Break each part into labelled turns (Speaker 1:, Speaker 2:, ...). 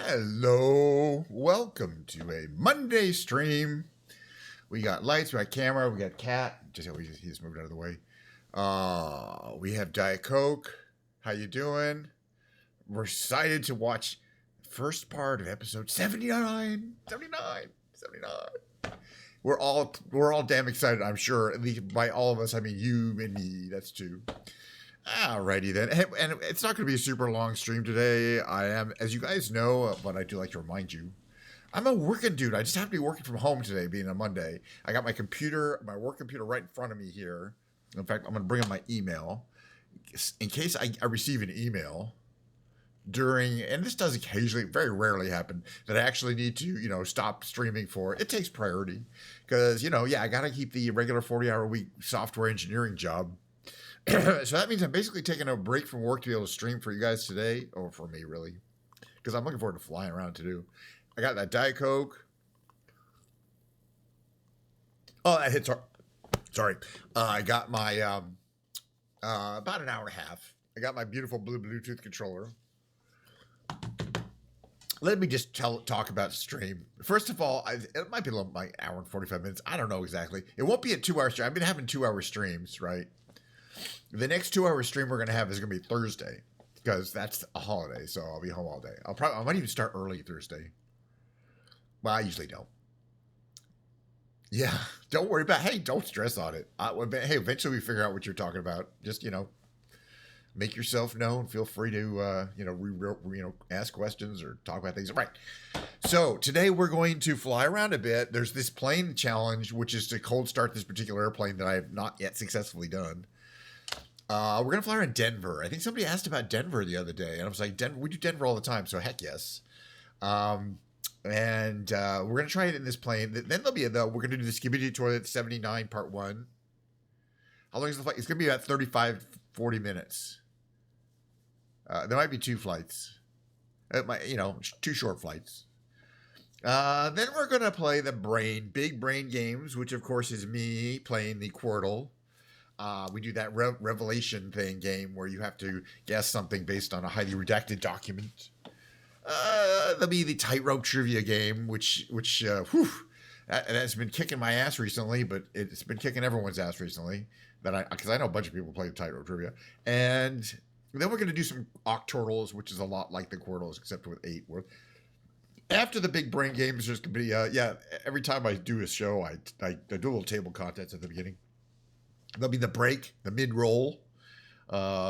Speaker 1: Hello, welcome to a Monday stream. We got lights, we got camera, we got cat. He just moved out of the way. We have Diet Coke. How you doing? We're excited to watch the first part of episode 79. 79. 79. We're all damn excited, I'm sure. At least by all of us, I mean you and me. That's two. Alrighty then, and it's not going to be a super long stream today. I am, as you guys know, but I do like to remind you, I'm a working dude. I just have to be working from home today, being a Monday. I got my computer, my work computer, right in front of me here. In fact, I'm going to bring up my email in case I receive an email during, and this does occasionally, very rarely happen, that I actually need to, stop streaming for. It takes priority because, I got to keep the regular 40-hour week software engineering job. So that means I'm basically taking a break from work to be able to stream for you guys today, or for me, really, because I'm looking forward to flying around to do. I got that Diet Coke. Oh, that hits. Sorry. I got my about an hour and a half. I got my beautiful blue Bluetooth controller. Let me just talk about stream. First of all, it might be like hour and 45 minutes. I don't know exactly. It won't be a 2-hour stream. I've been having 2-hour streams, right? The next 2-hour stream we're going to have is going to be Thursday because that's a holiday, so I'll be home all day. I might even start early Thursday. Well, I usually don't. Yeah, don't worry about. Hey, don't stress on it. Hey, eventually we figure out what you're talking about. Just make yourself known. Feel free to ask questions or talk about things. Right. So today we're going to fly around a bit. There's this plane challenge, which is to cold start this particular airplane that I have not yet successfully done. We're going to fly around Denver. I think somebody asked about Denver the other day, and I was like, Denver, we do Denver all the time, so heck yes. And we're going to try it in this plane. Then there'll be we're going to do the Skibidi Toilet 79 Part 1. How long is the flight? It's going to be about 35, 40 minutes. There might be 2 flights. It might, 2 short flights. Then we're going to play the Big Brain games, which of course is me playing the Quirtle. We do that revelation thing game where you have to guess something based on a highly redacted document. There'll be the tightrope trivia game, which has been kicking my ass recently, but it's been kicking everyone's ass recently. Because I know a bunch of people play the tightrope trivia, and then we're going to do some octortals, which is a lot like the Quirtles, except with 8 worth. After the Big Brain games, there's going to be every time I do a show, I do a little table contents at the beginning. There'll be the break, the mid-roll,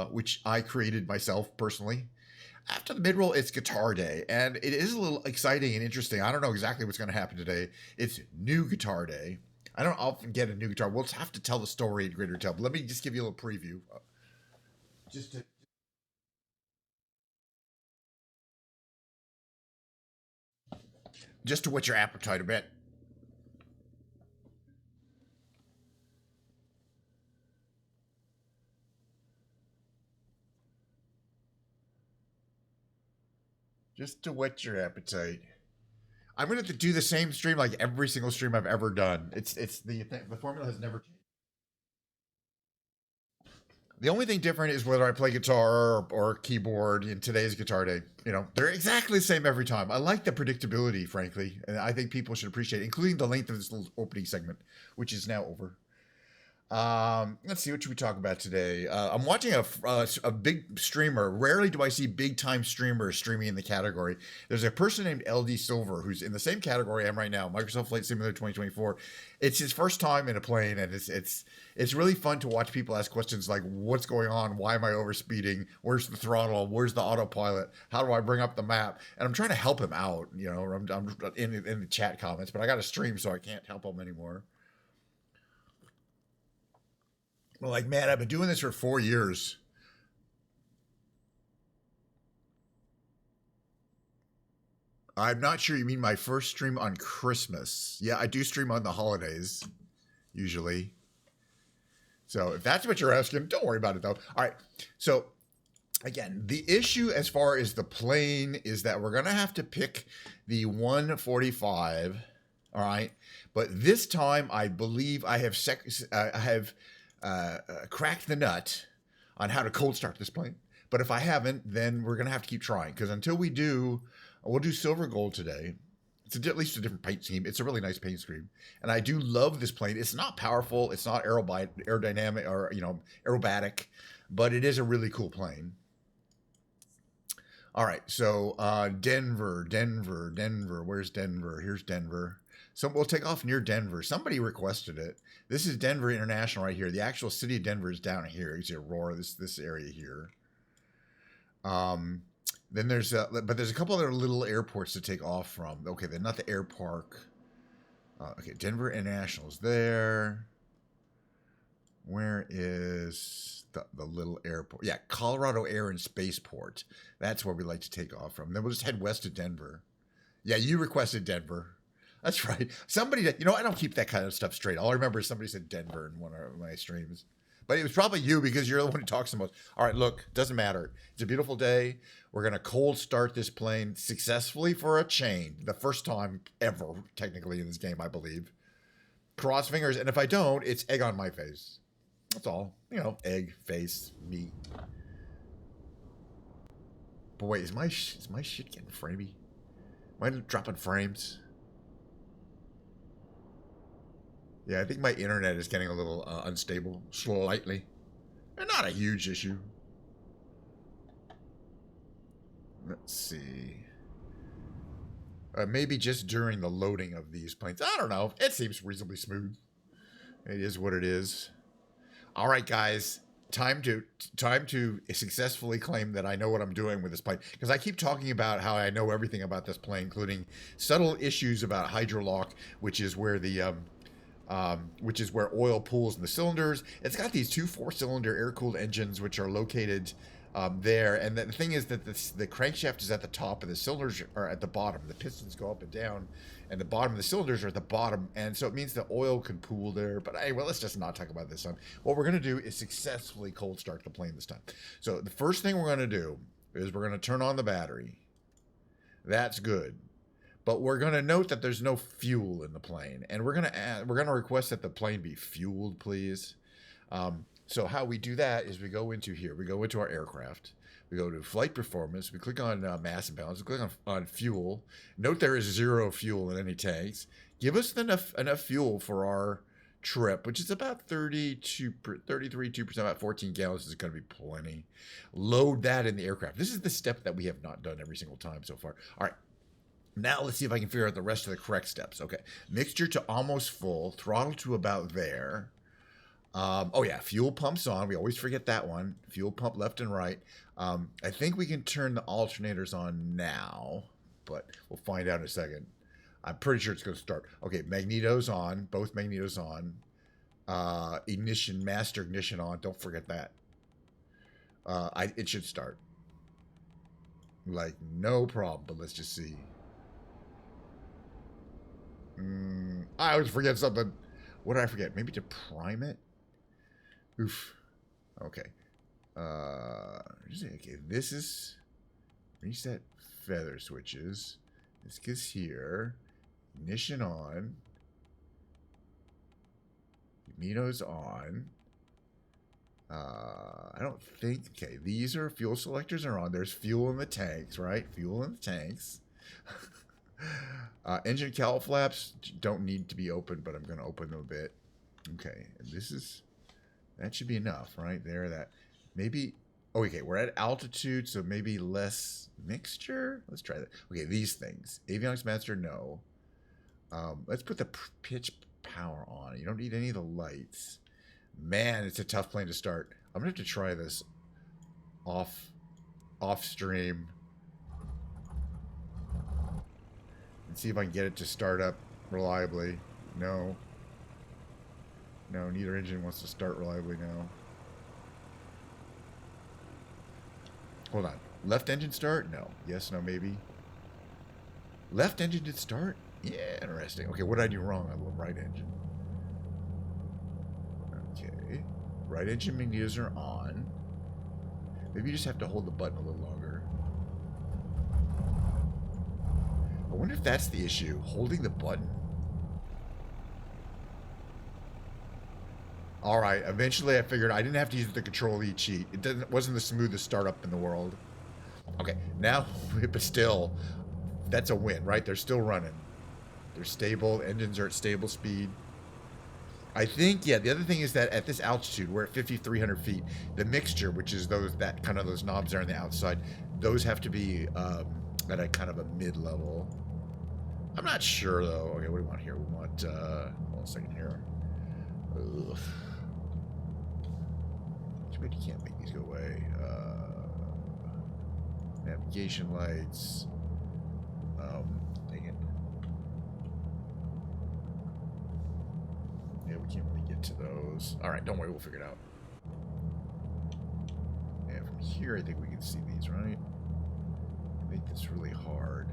Speaker 1: which I created myself personally. After the mid-roll, it's Guitar Day, and it is a little exciting and interesting. I don't know exactly what's going to happen today. It's New Guitar Day. I don't often get a new guitar. We'll have to tell the story in greater detail, but let me just give you a little preview. Just to whet your appetite a bit. Just to whet your appetite. I'm going to do the same stream like every single stream I've ever done. It's the formula has never changed. The only thing different is whether I play guitar or keyboard in today's Guitar Day. They're exactly the same every time. I like the predictability, frankly, and I think people should appreciate it, including the length of this little opening segment, which is now over. Let's see, what should we talk about today? I'm watching a big streamer. Rarely do I see big time streamers streaming in the category. There's a person named LD Silver who's in the same category I am right now, Microsoft Flight Simulator 2024. It's his first time in a plane, and it's really fun to watch people ask questions like, what's going on? Why am I overspeeding? Where's the throttle? Where's the autopilot? How do I bring up the map? And I'm trying to help him out. I'm in the chat comments, but I got to stream, so I can't help him anymore. Well, like, man, I've been doing this for 4 years. I'm not sure you mean my first stream on Christmas. Yeah, I do stream on the holidays, usually. So if that's what you're asking, don't worry about it, though. All right. So, again, the issue as far as the plane is that we're going to have to pick the 145. All right. But this time, I believe I have cracked the nut on how to cold start this plane. But if I haven't, then we're going to have to keep trying, because until we do, We'll do silver gold today. It's at least a different paint scheme. It's a really nice paint scheme, and I do love this plane. It's not powerful. It's not aerodynamic or aerobatic, but it is a really cool plane. All right, so Denver. Where's Denver? Here's Denver. So we'll take off near Denver. Somebody requested it. This is Denver International right here. The actual city of Denver is down here. You see Aurora, this area here. Then there's a couple other little airports to take off from. Okay, they're not the air park. Okay, Denver International is there. Where is the little airport? Yeah, Colorado Air and Spaceport. That's where we like to take off from. Then we'll just head west to Denver. Yeah, you requested Denver. That's right. Somebody, I don't keep that kind of stuff straight. All I remember is somebody said Denver in one of my streams. But it was probably you because you're the one who talks the most. All right, look, doesn't matter. It's a beautiful day. We're going to cold start this plane successfully for a chain. The first time ever, technically, in this game, I believe. Cross fingers. And if I don't, it's egg on my face. That's all. Egg, face, meat. But wait, is my shit getting framey? Am I dropping frames? Yeah, I think my internet is getting a little unstable, slightly. And not a huge issue. Let's see. Maybe just during the loading of these planes. I don't know. It seems reasonably smooth. It is what it is. All right, guys. Time to successfully claim that I know what I'm doing with this plane. Because I keep talking about how I know everything about this plane, including subtle issues about hydrolock, which is where oil pools in the cylinders. It's got these two 4-cylinder air-cooled engines, which are located there. And the thing is that the crankshaft is at the top and the cylinders are at the bottom. The pistons go up and down, and the bottom of the cylinders are at the bottom. And so it means the oil can pool there. But anyway, let's just not talk about this time. What we're going to do is successfully cold start the plane this time. So the first thing we're going to do is we're going to turn on the battery. That's good. But we're going to note that there's no fuel in the plane, and we're going to request that the plane be fueled, please. So how we do that is we go into here. We go into our aircraft. We go to flight performance. We click on mass and balance. We click on fuel. Note there is 0 fuel in any tanks. Give us enough fuel for our trip, which is about 33%, about 14 gallons is going to be plenty. Load that in the aircraft. This is the step that we have not done every single time so far. All right. Now let's see if I can figure out the rest of the correct steps. Okay. Mixture to almost full. Throttle to about there. Oh yeah, fuel pumps on. We always forget that one. Fuel pump left and right. I think we can turn the alternators on now, but we'll find out in a second. I'm pretty sure it's going to start. Okay, magnetos on. Both magnetos on. Ignition, master ignition on. Don't forget that. It should start. Like, no problem, but let's just see. I always forget something. What did I forget? Maybe to prime it? Oof. Okay. Okay, this is reset feather switches. This gets here. Ignition on. Magnetos on. I don't think... Okay, these are fuel selectors are on. There's fuel in the tanks, right? Fuel in the tanks. Engine cowl flaps don't need to be opened, but I'm going to open them a bit. Okay, and that should be enough, right there. That maybe, okay, we're at altitude, so maybe less mixture. Let's try that. Okay, these things. Avionics master, no. Let's put the pitch power on. You don't need any of the lights. Man, it's a tough plane to start. I'm going to have to try this off stream. And see if I can get it to start up reliably. No. No, neither engine wants to start reliably now. Hold on. Left engine start? No. Yes, no, maybe. Left engine did start? Yeah, interesting. Okay, what did I do wrong on the right engine? Okay. Right engine magnetos are on. Maybe you just have to hold the button a little longer. I wonder if that's the issue. Holding the button. Alright, eventually I figured I didn't have to use the Control-E cheat. It wasn't the smoothest startup in the world. Okay, now, but still, that's a win, right? They're still running. They're stable. Engines are at stable speed. I think, yeah, the other thing is that at this altitude, we're at 5,300 feet, the mixture, which is those knobs there on the outside, those have to be at a kind of a mid-level. I'm not sure, though. Okay, what do we want here? We want, hold on a second here. Ugh. Too bad you can't make these go away. Navigation lights. Dang it. Yeah, we can't really get to those. Alright, don't worry, we'll figure it out. And from here, I think we can see these, right? Make this really hard.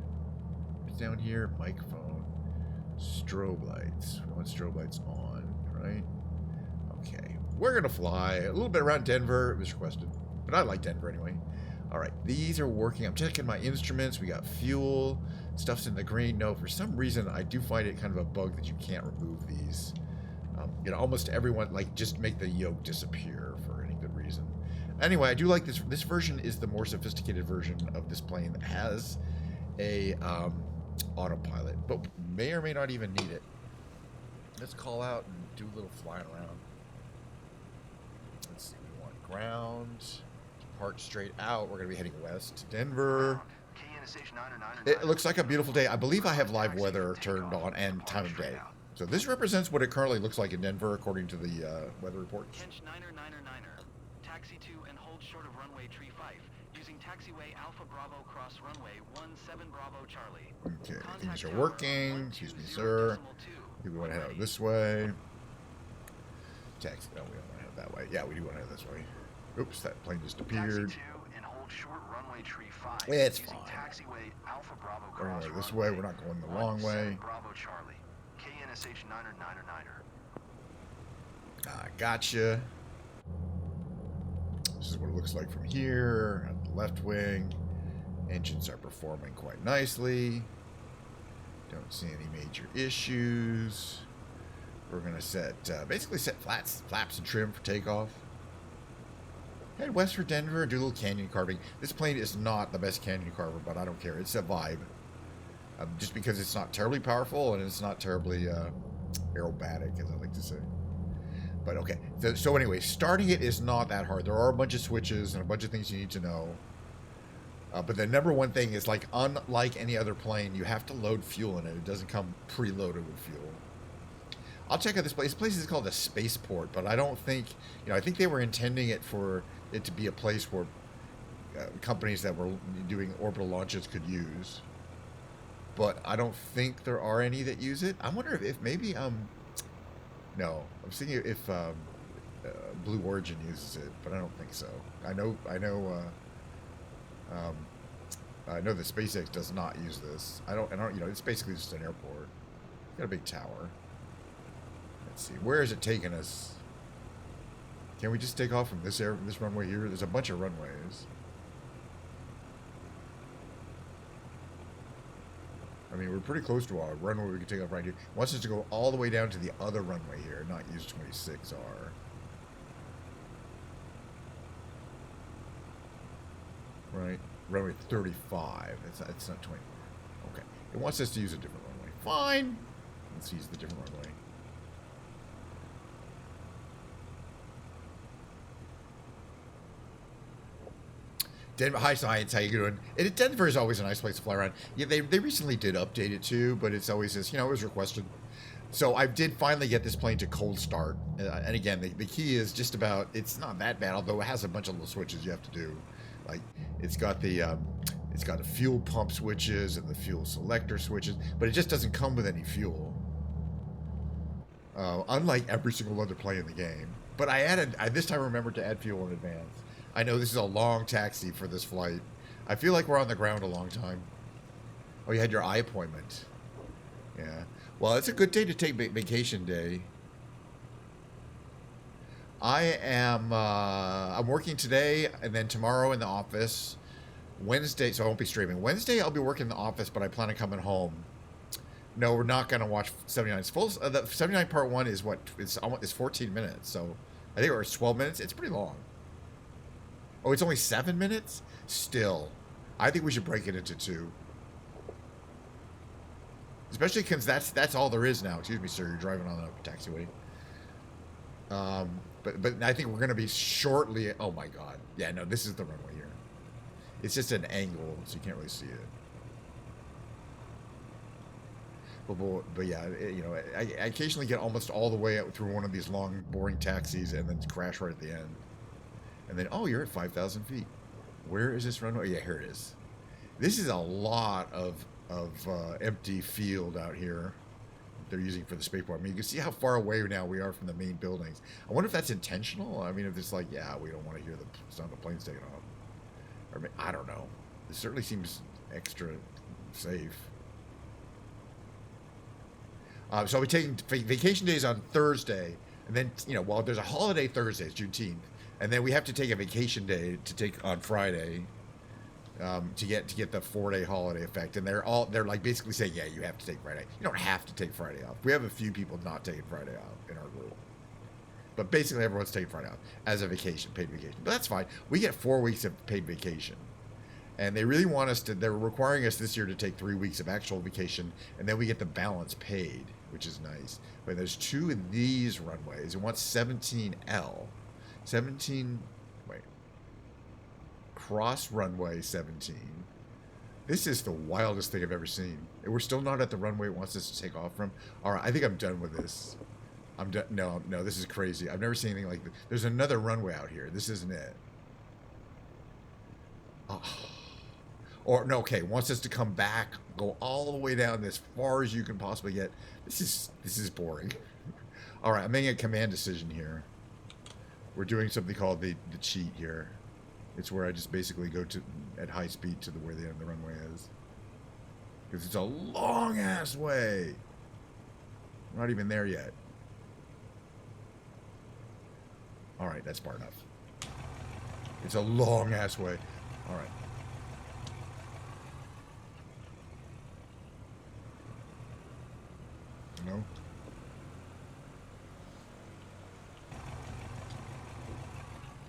Speaker 1: It's down here, microphone. Strobe lights. We want strobe lights on, right? Okay. We're gonna fly a little bit around Denver. It was requested. But I like Denver anyway. Alright, these are working. I'm checking my instruments. We got fuel. Stuff's in the green. No, for some reason, I do find it kind of a bug that you can't remove these. You know, almost everyone, like, just make the yoke disappear for any good reason. Anyway, I do like this. This version is the more sophisticated version of this plane that has a autopilot, but may or may not even need it. Let's call out and do a little flying around. Let's see, we want ground. Depart straight out. We're going to be heading west to Denver. It looks like a beautiful day. I believe I have live weather turned on and time of day. So this represents what it currently looks like in Denver, according to the weather report.
Speaker 2: Kench 9999, taxi to and hold short of runway tree 5, using taxiway Alpha Bravo cross runway 17 Bravo Charlie.
Speaker 1: Okay, things are working. Excuse me, sir. We want to head out this way. Taxi. No, we don't want to head that way. Yeah, we do want to head this way. Oops, that plane just appeared. It's fine. We're going this way. We're not going the long way. Gotcha. This is what it looks like from here. At the left wing. Engines are performing quite nicely. Don't see any major issues. We're going to set, basically set flaps and trim for takeoff. Head west for Denver, do a little canyon carving. This plane is not the best canyon carver, but I don't care. It's a vibe. Just because it's not terribly powerful and it's not terribly aerobatic, as I like to say. But okay. So anyway, starting it is not that hard. There are a bunch of switches and a bunch of things you need to know. But the number one thing is, like, unlike any other plane, you have to load fuel in it. It doesn't come preloaded with fuel. I'll check out this place. This place is called a spaceport, but I don't think, you know, I think they were intending it for it to be a place where companies that were doing orbital launches could use. But I don't think there are any that use it. I wonder if maybe, no, I'm thinking if Blue Origin uses it, but I don't think so. I know that SpaceX does not use this. I don't, you know, it's basically just an airport. Got a big tower. Let's see, where is it taking us? Can we just take off from this runway here? There's a bunch of runways. I mean, we're pretty close to our runway we can take off right here. It wants us to go all the way down to the other runway here, not use 26R. Right? Runway 35. It's not 20. Okay. It wants us to use a different runway. Fine. Let's use the different runway. Denver, hi Science, how you doing? Denver is always a nice place to fly around. Yeah, they recently did update it too, but it's always this, you know, it was requested. So I did finally get this plane to cold start. And again, the key is just about, it's not that bad, although it has a bunch of little switches you have to do. Like, it's got the fuel pump switches and the fuel selector switches, but it just doesn't come with any fuel. Unlike every single other plane in the game. But I this time remembered to add fuel in advance. I know this is a long taxi for this flight. I feel like we're on the ground a long time. Oh, you had your eye appointment. Yeah. Well, it's a good day to take vacation day. I'm working today and then tomorrow in the office. Wednesday, so I won't be streaming. Wednesday, I'll be working in the office, but I plan on coming home. No, we're not going to watch 79. It's full. The 79 part 1 is what? It's 14 minutes, so I think it's 12 minutes. It's pretty long. Oh, it's only 7 minutes? Still. I think we should break it into 2. Especially because that's all there is now. Excuse me, sir. You're driving on a taxiway. But I think we're going to be shortly. Oh my God. Yeah, no, this is the runway here. It's just an angle, so you can't really see it. But yeah, you know, I occasionally get almost all the way out through one of these long, boring taxis and then crash right at the end. And then, oh, you're at 5,000 feet. Where is this runway? Yeah, here it is. This is a lot of empty field out here they're using for the spaceport. I mean, you can see how far away now we are from the main buildings. I wonder if that's intentional. I mean, if it's like, yeah, we don't want to hear the sound of planes taking off. Or I don't know. It certainly seems extra safe. So I'll be taking vacation days on Thursday, and then, you know, well, there's a holiday Thursday, it's Juneteenth, and then we have to take a vacation day to take on Friday, to get the 4-day holiday effect. And they're like basically saying, yeah, you have to take Friday. You don't have to take Friday off. We have a few people not taking Friday off in our group, but basically everyone's taking Friday off as a vacation, paid vacation. But that's fine. We get 4 weeks of paid vacation. And they really want us to, they're requiring us this year to take 3 weeks of actual vacation, and then we get the balance paid, which is nice. But there's 2 of these runways. It wants 17L. 17, wait. Cross runway 17. This is the wildest thing I've ever seen. And we're still not at the runway it wants us to take off from. All right, I think I'm done with this. I'm done. No, this is crazy. I've never seen anything like this. There's another runway out here. This isn't it. Oh. Or, no, okay, wants us to come back, go all the way down as far as you can possibly get. This is boring. All right, I'm making a command decision here. We're doing something called the cheat here. It's where I just basically go to at high speed to where the end of the runway is. Because it's a long-ass way. We're not even there yet. All right, that's far enough. It's a long-ass way. All right. No.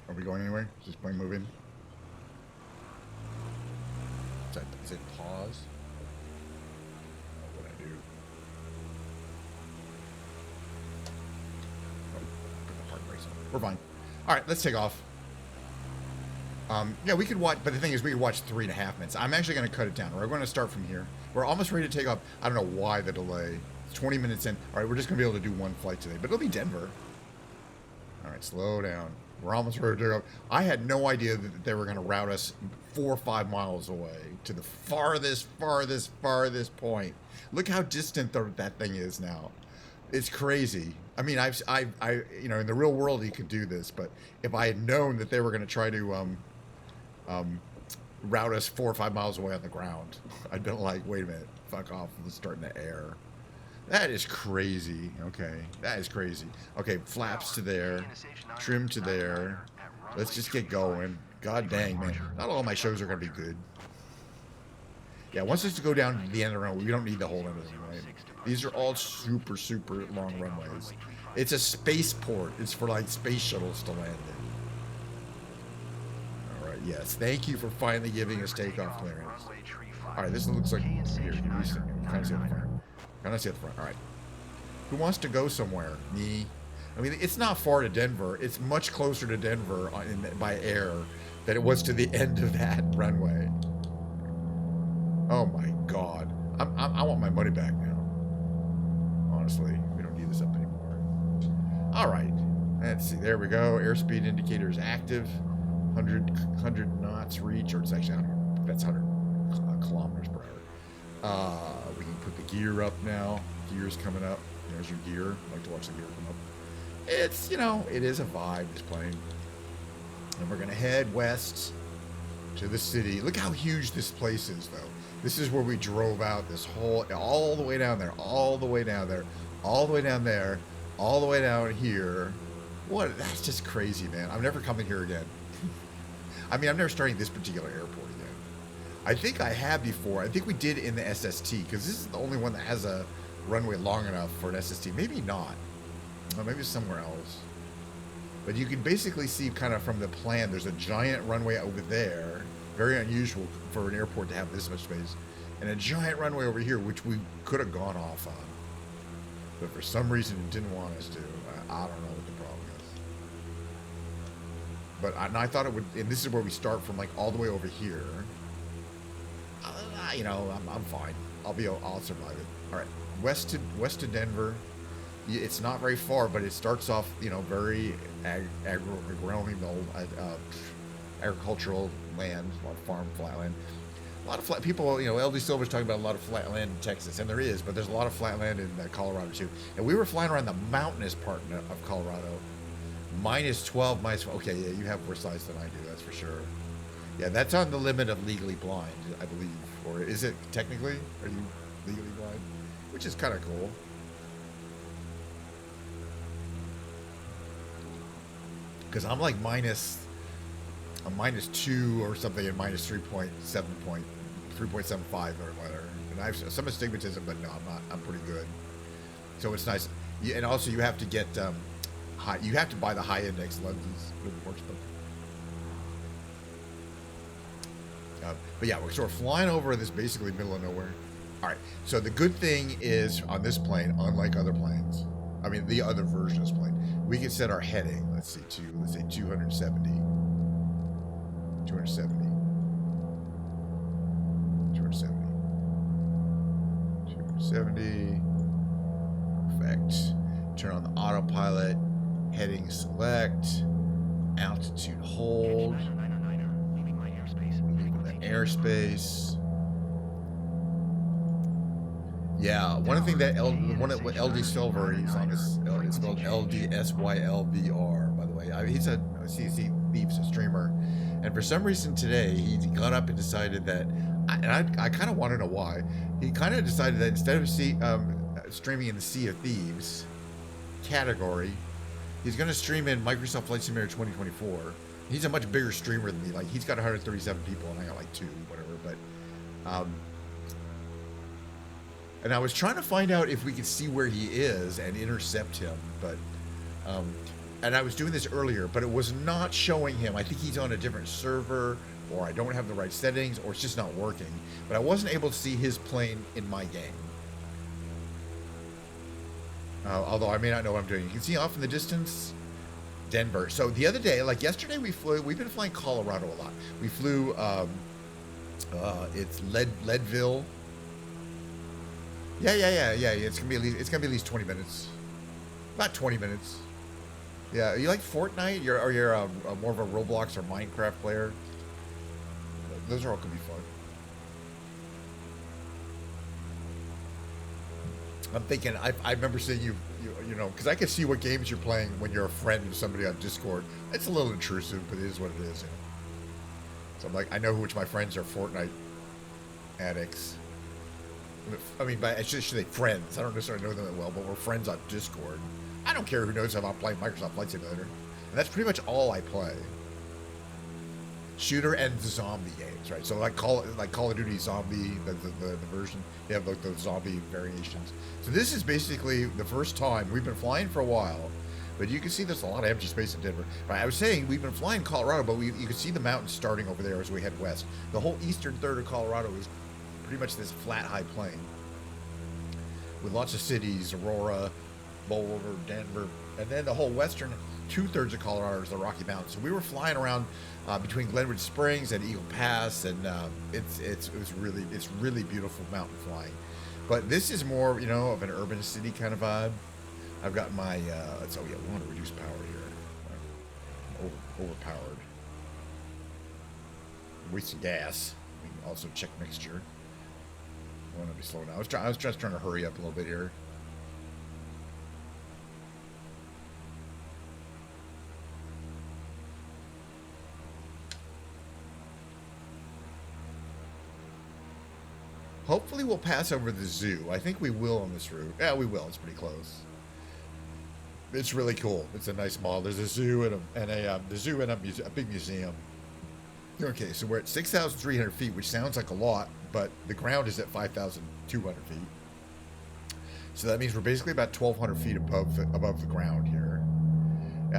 Speaker 1: Are we going anywhere? Is this plane moving? Is it pause? What did I do? Oh, put the park brakes on. We're fine. All right, let's take off. Yeah, we could watch, but the thing is, we could watch 3.5 minutes. I'm actually going to cut it down. We're going to start from here. We're almost ready to take off. I don't know why the delay. It's 20 minutes in. All right, we're just going to be able to do 1 flight today, but it'll be Denver. All right, slow down. We're almost ready to go. I had no idea that they were going to route us 4 or 5 miles away to the farthest point. Look how distant that thing is now. It's crazy. I mean, I, you know, in the real world you could do this, but if I had known that they were going to try to route us 4 or 5 miles away on the ground, I'd been like, wait a minute, fuck off, let's start in the air. That is crazy. Okay, that is crazy. Okay, flaps to there, trim to there. Let's just get going. God dang, man. Not all my shows are going to be good. Yeah, once it's to go down to the end of the runway, we don't need the whole end of the runway. These are all super long runways. It's a spaceport. It's for like space shuttles to land in. All right, yes. Thank you for finally giving us takeoff clearance. All right, this looks like here. Kind of see at the front. Kind of see at the front. All right. Who wants to go somewhere? Me. I mean, it's not far to Denver. It's much closer to Denver by air than it was to the end of that runway. Oh my God. I want my money back now. Honestly, we don't need this up anymore. All right. Let's see. There we go. Airspeed indicator is active. 100 knots reach, or it's actually 100. That's 100 kilometers per hour. We can put the gear up now. Gear's coming up. There's your gear. I like to watch the gear come up. It's, you know, it is a vibe, this plane. And we're going to head west to the city. Look how huge this place is, though. This is where we drove out this whole, all the way down there, all the way down there, all the way down there, all the way down here. What? That's just crazy, man. I'm never coming here again. I mean, I'm never starting this particular airport again. I think I have before. I think we did in the SST, because this is the only one that has a runway long enough for an SST. Maybe not. Or maybe somewhere else. But you can basically see kind of from the plan, there's a giant runway over there. Very unusual for an airport to have this much space. and a giant runway over here, which we could have gone off on. But for some reason, it didn't want us to. I don't know what the problem is. But I thought it would, and this is where we start from, like, all the way over here. You know, I'm fine. I'll survive it. All right, west to Denver. It's not very far, but it starts off, you know, very agricultural land, a lot of farm, flatland. A lot of flat people, you know, LD Silver's talking about a lot of flat land in Texas, and there is, but there's a lot of flat land in Colorado too. And we were flying around the mountainous part of Colorado. -12, okay, yeah, you have more size than I do, that's for sure. Yeah, that's on the limit of legally blind, I believe. Or is it technically? Are you legally blind? Which is kind of cool. Because I'm like -2 or something, and -3.75 or whatever. And I have some astigmatism, but no, I'm not. I'm pretty good. So it's nice. And also, you have to get high. You have to buy the high index lenses. It really works. But yeah, we're sort of flying over this basically middle of nowhere. All right. So the good thing is on this plane, unlike other planes, I mean the other version of this plane, we can set our heading. Let's say 270. 270. 270. 270. Perfect. Turn on the autopilot. Heading select. Altitude hold. Leaving the airspace. Yeah, one thing that LD Silver, he's on this, it's spelled LDSYLVR, by the way. He's a CC Beeps, a streamer. And for some reason today, he got up and decided that, and I kind of want to know why, he kind of decided that instead of streaming in the Sea of Thieves category, he's going to stream in Microsoft Flight Simulator 2024. He's a much bigger streamer than me. Like, he's got 137 people, and I got like 2, whatever. But, and I was trying to find out if we could see where he is and intercept him, but, and I was doing this earlier, but it was not showing him. I think he's on a different server, or I don't have the right settings, or it's just not working. But I wasn't able to see his plane in my game. Although I may not know what I'm doing. You can see off in the distance, Denver. So the other day, like yesterday, we've been flying Colorado a lot. We flew, it's Leadville. Yeah. It's gonna be at least 20 minutes. About 20 minutes. Yeah, you like Fortnite? You're more of a Roblox or Minecraft player? Those are all gonna be fun. I'm thinking, I remember seeing you know, because I can see what games you're playing when you're a friend of somebody on Discord. It's a little intrusive, but it is what it is. You know? So I'm like, I know which my friends are Fortnite addicts. I mean, I should say friends. I don't necessarily know them that well, but we're friends on Discord. I don't care who knows if I'm playing Microsoft Flight Simulator. And that's pretty much all I play. Shooter and the zombie games, right? So like Call of Duty Zombie, the version, they have like those zombie variations. So this is basically the first time we've been flying for a while, but you can see there's a lot of empty space in Denver. Right, I was saying we've been flying Colorado, but you can see the mountains starting over there as we head west. The whole eastern third of Colorado is pretty much this flat, high plain with lots of cities, Aurora, Boulder, Denver, and then the whole western 2/3 of Colorado is the Rocky Mountains. So we were flying around between Glenwood Springs and Eagle Pass, and it's really beautiful mountain flying. But this is more, you know, of an urban city kind of vibe. I've got my we want to reduce power here. Overpowered. Wasting gas. We can also check mixture. I want to be slow down. I was just trying to hurry up a little bit here. Hopefully we'll pass over the zoo. I think we will on this route. Yeah, we will. It's pretty close. It's really cool. It's a nice mall. There's a zoo and a big museum. Okay, so we're at 6,300 feet, which sounds like a lot, but the ground is at 5,200 feet. So that means we're basically about 1,200 feet above the ground here.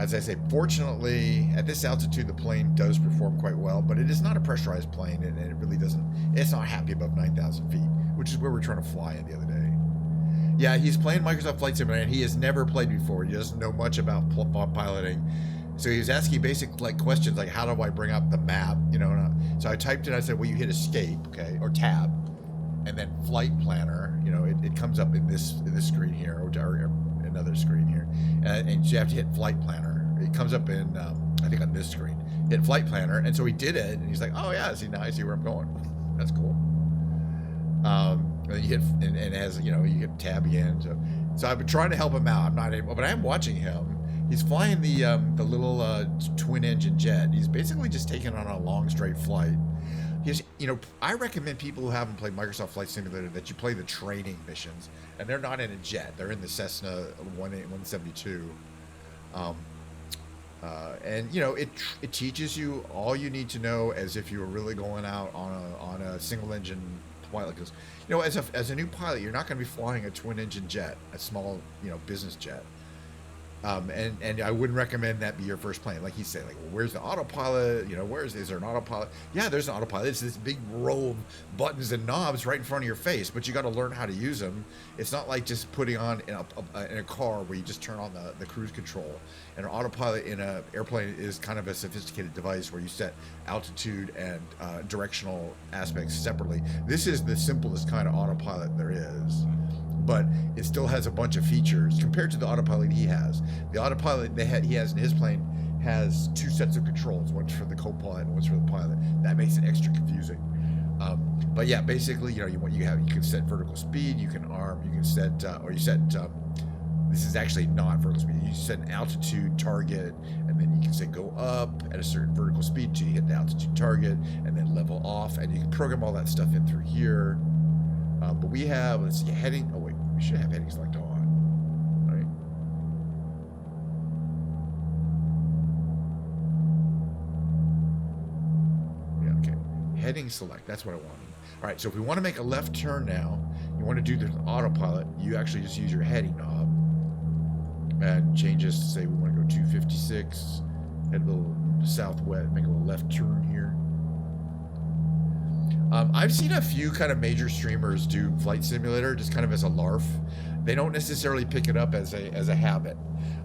Speaker 1: As I say, fortunately, at this altitude, the plane does perform quite well, but it is not a pressurized plane, and it really doesn't, it's not happy above 9,000 feet, which is where we're trying to fly in the other day. Yeah, he's playing Microsoft Flight Simulator, and he has never played before. He doesn't know much about piloting. So he was asking basic questions like, how do I bring up the map? So I typed it, I said, well, you hit escape, okay, or tab, and then flight planner, it comes up in this screen here, or another screen here, and you have to hit flight planner. It comes up in I think on this screen. Hit flight planner, and so he did it, and he's like, oh yeah, see, now I see where I'm going. That's cool. And then you hit, and as you hit tab again. So I've been trying to help him out. I'm not able, but I am watching him. He's flying the little twin engine jet. He's basically just taking on a long straight flight. I recommend people who haven't played Microsoft Flight Simulator that you play the training missions, and they're not in a jet; they're in the Cessna 172. And it teaches you all you need to know as if you were really going out on a single engine pilot. Because as a new pilot, you're not going to be flying a twin engine jet, a small business jet. And I wouldn't recommend that be your first plane. Like he's saying, like, well, where's the autopilot? Is there an autopilot? Yeah, there's an autopilot. It's this big row of buttons and knobs right in front of your face, but you got to learn how to use them. It's not like just putting on in a car where you just turn on the cruise control. And an autopilot in an airplane is kind of a sophisticated device where you set altitude and directional aspects separately. This is the simplest kind of autopilot there is. But it still has a bunch of features compared to the autopilot he has. The autopilot he has in his plane has two sets of controls, one's for the co-pilot and one's for the pilot. That makes it extra confusing. But yeah, basically, you can set vertical speed, you can arm, you can set, this is actually not vertical speed. You set an altitude target, and then you can say go up at a certain vertical speed until you hit the altitude target, and then level off, and you can program all that stuff in through here. But we have, let's see, heading. Oh wait, we should have heading select on, right? Yeah, okay. Heading select. That's what I wanted. All right. So if we want to make a left turn now, you want to do the autopilot. You actually just use your heading knob and change this to say we want to go 256, head a little southwest, make a little left turn here. I've seen a few kind of major streamers do Flight Simulator just kind of as a larf. They don't necessarily pick it up as a habit.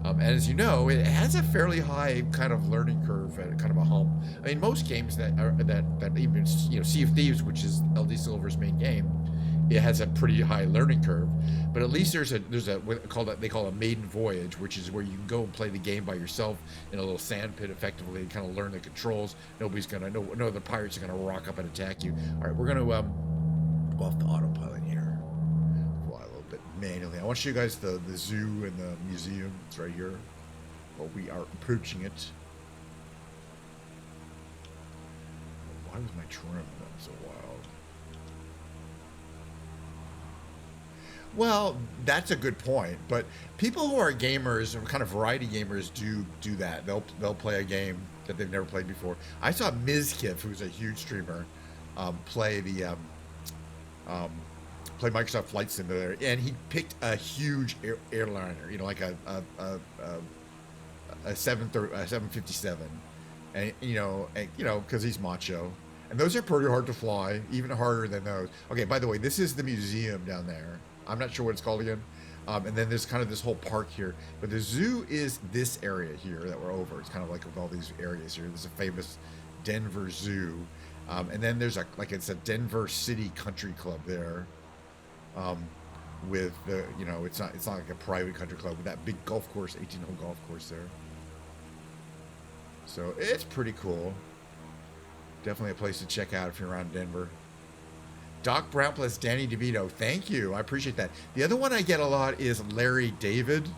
Speaker 1: And as you know, it has a fairly high kind of learning curve and kind of a hump. I mean, most games that even Sea of Thieves, which is LD Silver's main game, it has a pretty high learning curve. But at least there's a they call a maiden voyage, which is where you can go and play the game by yourself in a little sand pit effectively and kind of learn the controls. No other pirates are gonna rock up and attack you. All right, we're gonna go off the autopilot here. Fly a little bit manually. I want to show you guys the zoo and the museum. It's right here. Well, we are approaching it. Why was my trim so wild? Well, that's a good point. But people who are gamers, or kind of variety gamers, do that. They'll play a game that they've never played before. I saw Mizkif, who's a huge streamer, play play Microsoft Flight Simulator, and he picked a huge airliner, like a 757, and because he's macho. And those are pretty hard to fly, even harder than those. Okay, by the way, this is the museum down there. I'm not sure what it's called again. And then there's kind of this whole park here. But the zoo is this area here that we're over. It's kind of like with all these areas here. There's a famous Denver Zoo. And then there's it's a Denver City Country Club there. With the, it's not like a private country club with that big golf course, 18-hole golf course there. So it's pretty cool. Definitely a place to check out if you're around Denver. Doc Brown plus Danny DeVito. Thank you. I appreciate that. The other one I get a lot is Larry David.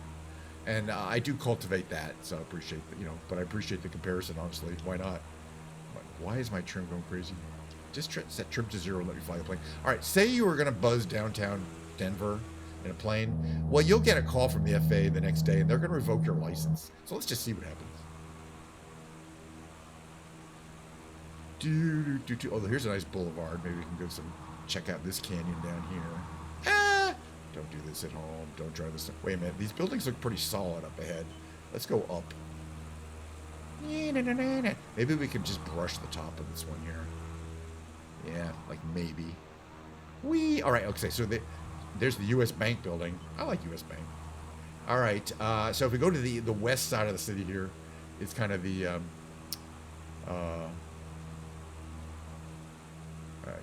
Speaker 1: And I do cultivate that. So I appreciate but I appreciate the comparison, honestly. Why not? Why is my trim going crazy? Just set trim to 0 and let me fly the plane. All right. Say you were going to buzz downtown Denver in a plane. Well, you'll get a call from the FAA the next day and they're going to revoke your license. So let's just see what happens. Oh, here's a nice boulevard. Maybe we can go check out this canyon down here. Don't do this at home. Don't drive this. Wait a minute. These buildings look pretty solid up ahead. Let's go up. Maybe we could just brush the top of this one here. Yeah, like maybe. All right, okay, so there's the U.S. Bank building. I like U.S. Bank. All right, so if we go to the west side of the city here, it's kind of the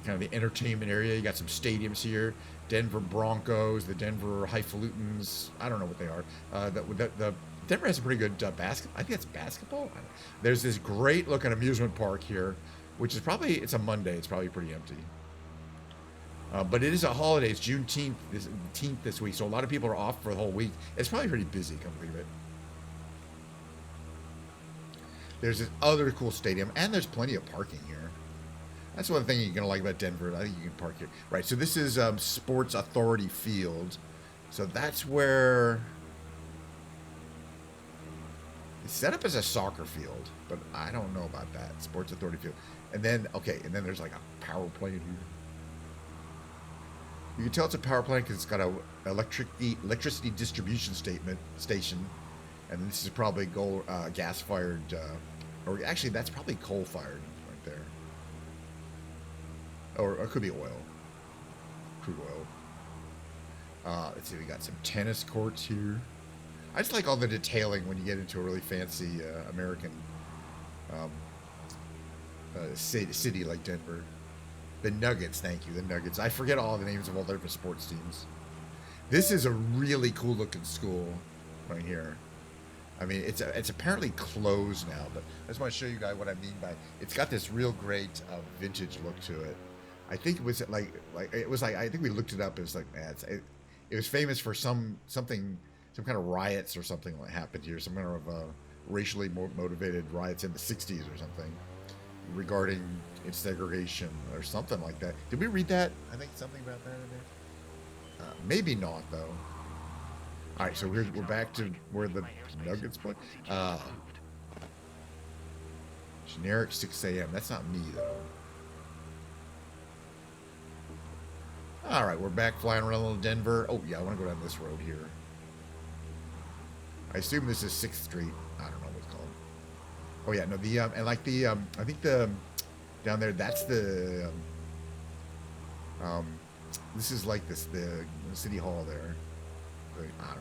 Speaker 1: kind of the entertainment area. You got some stadiums here. Denver Broncos, the Denver Highfalutins. I don't know what they are. The Denver has a pretty good basketball. I think it's basketball. There's this great looking amusement park here, which is probably, it's a Monday. It's probably pretty empty. But it is a holiday. It's Juneteenth this week, so a lot of people are off for the whole week. It's probably pretty busy, come believe it. There's this other cool stadium, and there's plenty of parking here. That's one thing you're going to like about Denver. I think you can park here. Right, so this is Sports Authority Field. So that's where... It's set up as a soccer field, but I don't know about that. Sports Authority Field. And then, okay, and then there's like a power plant here. You can tell it's a power plant because it's got a electricity distribution station. And this is probably gas-fired, or actually that's probably coal-fired right there. Or it could be oil. Crude oil. Let's see, we got some tennis courts here. I just like all the detailing when you get into a really fancy American city like Denver. The Nuggets, thank you, the Nuggets. I forget all the names of all the different sports teams. This is a really cool looking school right here. I mean, it's apparently closed now, but I just want to show you guys what I mean by it's got this real great vintage look to it. I think it was like I think we looked it up. It was like, man, it was famous for some kind of riots or something that happened here, some kind of racially motivated riots in the 60s or something regarding its segregation or something like that. Did we read that? I think something about that in there. Maybe not though. All right, so we're back to where the Nuggets play. Generic 6 a.m. That's not me though. All right, we're back flying around little Denver. Oh yeah, I want to go down this road here. I assume this is 6th Street. I don't know what it's called. Oh yeah, no, and like I think down there, that's the this is like the city hall there. I don't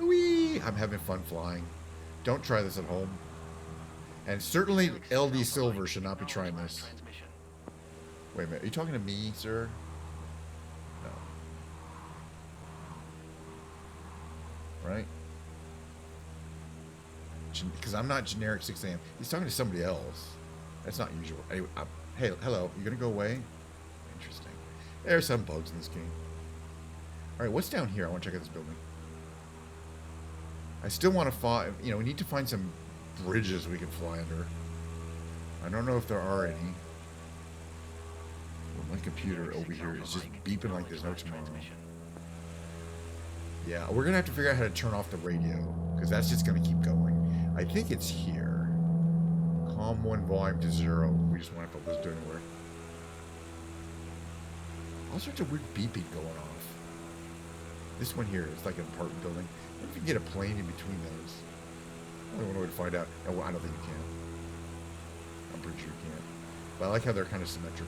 Speaker 1: know. Whee! I'm having fun flying. Don't try this at home. And certainly LD Silver should not be trying this. Wait a minute, are you talking to me, sir? No. Right? Because I'm not generic 6 a.m. He's talking to somebody else. That's not usual. Anyway, hey, hello. You gonna go away? Interesting. There are some bugs in this game. All right, what's down here? I want to check out this building. I still want to find, we need to find some bridges we can fly under. I don't know if there are any. Well, my computer over here is just beeping like there's no tomorrow. Yeah, we're going to have to figure out how to turn off the radio, because that's just going to keep going. I think it's here. Calm 1 volume to 0. We just want to put this doing work. All sorts of weird beeping going off. This one here is like an apartment building. I wonder if you can get a plane in between those. I don't know where to find out. No, I don't think you can. I'm pretty sure you can't. But I like how they're kind of symmetrical.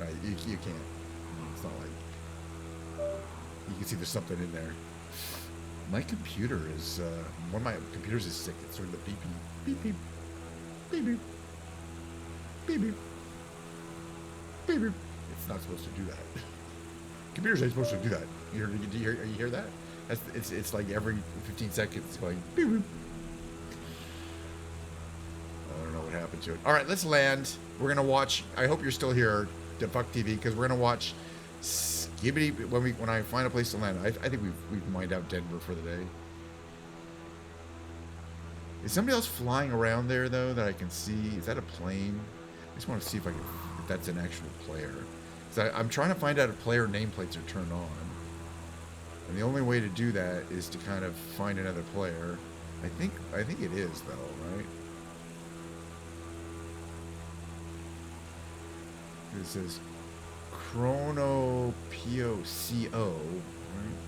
Speaker 1: Right, you can't. It's not like... You can see there's something in there. My computer is... one of my computers is sick. It's doing the beep beep. Beep beep. Beep beep. Beep beep. Beep beep. It's not supposed to do that. Computers ain't supposed to do that. You hear that? It's like every 15 seconds it's going beep beep. I don't know what happened to it. All right, let's land. We're gonna watch. I hope you're still here, Fuck TV, because we're gonna watch Skibbity when I find a place to land. I think we've mined out Denver for the day. Is somebody else flying around there though that I can see? Is that a plane? I just want to see if that's an actual player. So I'm trying to find out if player nameplates are turned on. And the only way to do that is to kind of find another player. I think it is though, right? It says Chrono POCO, right?